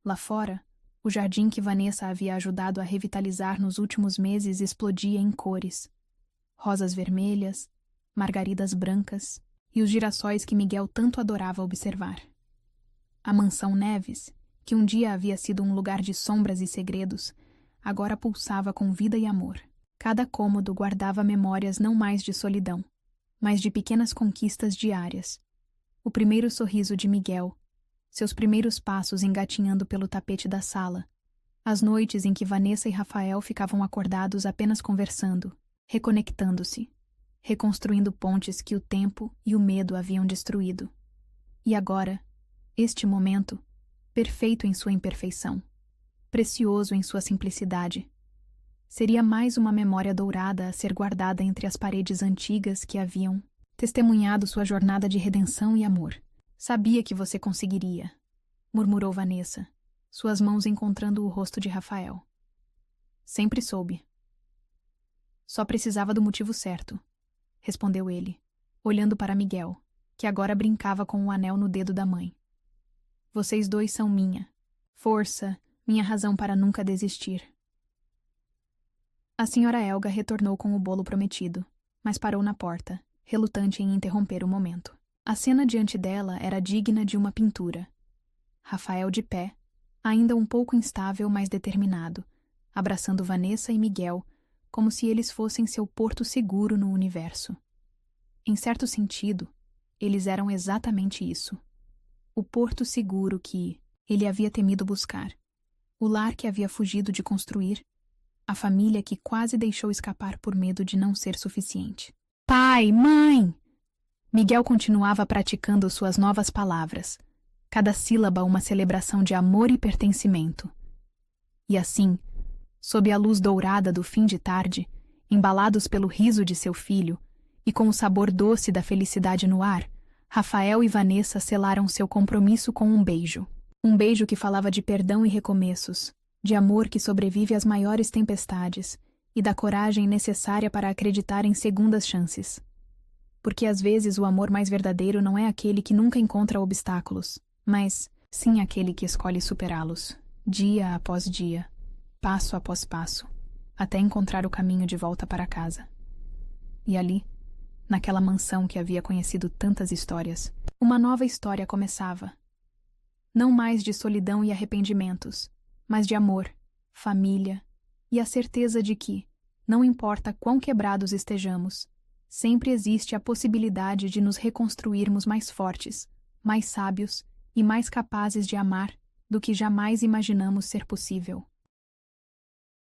Lá fora, O jardim que Vanessa havia ajudado a revitalizar nos últimos meses explodia em cores. Rosas vermelhas, margaridas brancas e os girassóis que Miguel tanto adorava observar. A mansão Neves, que um dia havia sido um lugar de sombras e segredos, agora pulsava com vida e amor. Cada cômodo guardava memórias não mais de solidão, mas de pequenas conquistas diárias. O primeiro sorriso de Miguel, seus primeiros passos engatinhando pelo tapete da sala, as noites em que Vanessa e Rafael ficavam acordados apenas conversando, reconectando-se, reconstruindo pontes que o tempo e o medo haviam destruído. E agora, este momento, perfeito em sua imperfeição, precioso em sua simplicidade, seria mais uma memória dourada a ser guardada entre as paredes antigas que haviam testemunhado sua jornada de redenção e amor. Sabia que você conseguiria, murmurou Vanessa, suas mãos encontrando o rosto de Rafael. Sempre soube. Só precisava do motivo certo, respondeu ele, olhando para Miguel, que agora brincava com o anel no dedo da mãe. Vocês dois são minha força, minha razão para nunca desistir. A senhora Helga retornou com o bolo prometido, mas parou na porta, relutante em interromper o momento. A cena diante dela era digna de uma pintura. Rafael de pé, ainda um pouco instável, mas determinado, abraçando Vanessa e Miguel, como se eles fossem seu porto seguro no universo. Em certo sentido, eles eram exatamente isso. O porto seguro que ele havia temido buscar, o lar que havia fugido de construir, a família que quase deixou escapar por medo de não ser suficiente. Pai, mãe! Miguel continuava praticando suas novas palavras, cada sílaba uma celebração de amor e pertencimento. E assim, sob a luz dourada do fim de tarde, embalados pelo riso de seu filho e com o sabor doce da felicidade no ar, Rafael e Vanessa selaram seu compromisso com um beijo. Um beijo que falava de perdão e recomeços, de amor que sobrevive às maiores tempestades e da coragem necessária para acreditar em segundas chances. Porque às vezes o amor mais verdadeiro não é aquele que nunca encontra obstáculos, mas sim aquele que escolhe superá-los, dia após dia, passo após passo, até encontrar o caminho de volta para casa. E ali, naquela mansão que havia conhecido tantas histórias, uma nova história começava. Não mais de solidão e arrependimentos, mas de amor, família e a certeza de que, não importa quão quebrados estejamos, sempre existe a possibilidade de nos reconstruirmos mais fortes, mais sábios e mais capazes de amar do que jamais imaginamos ser possível.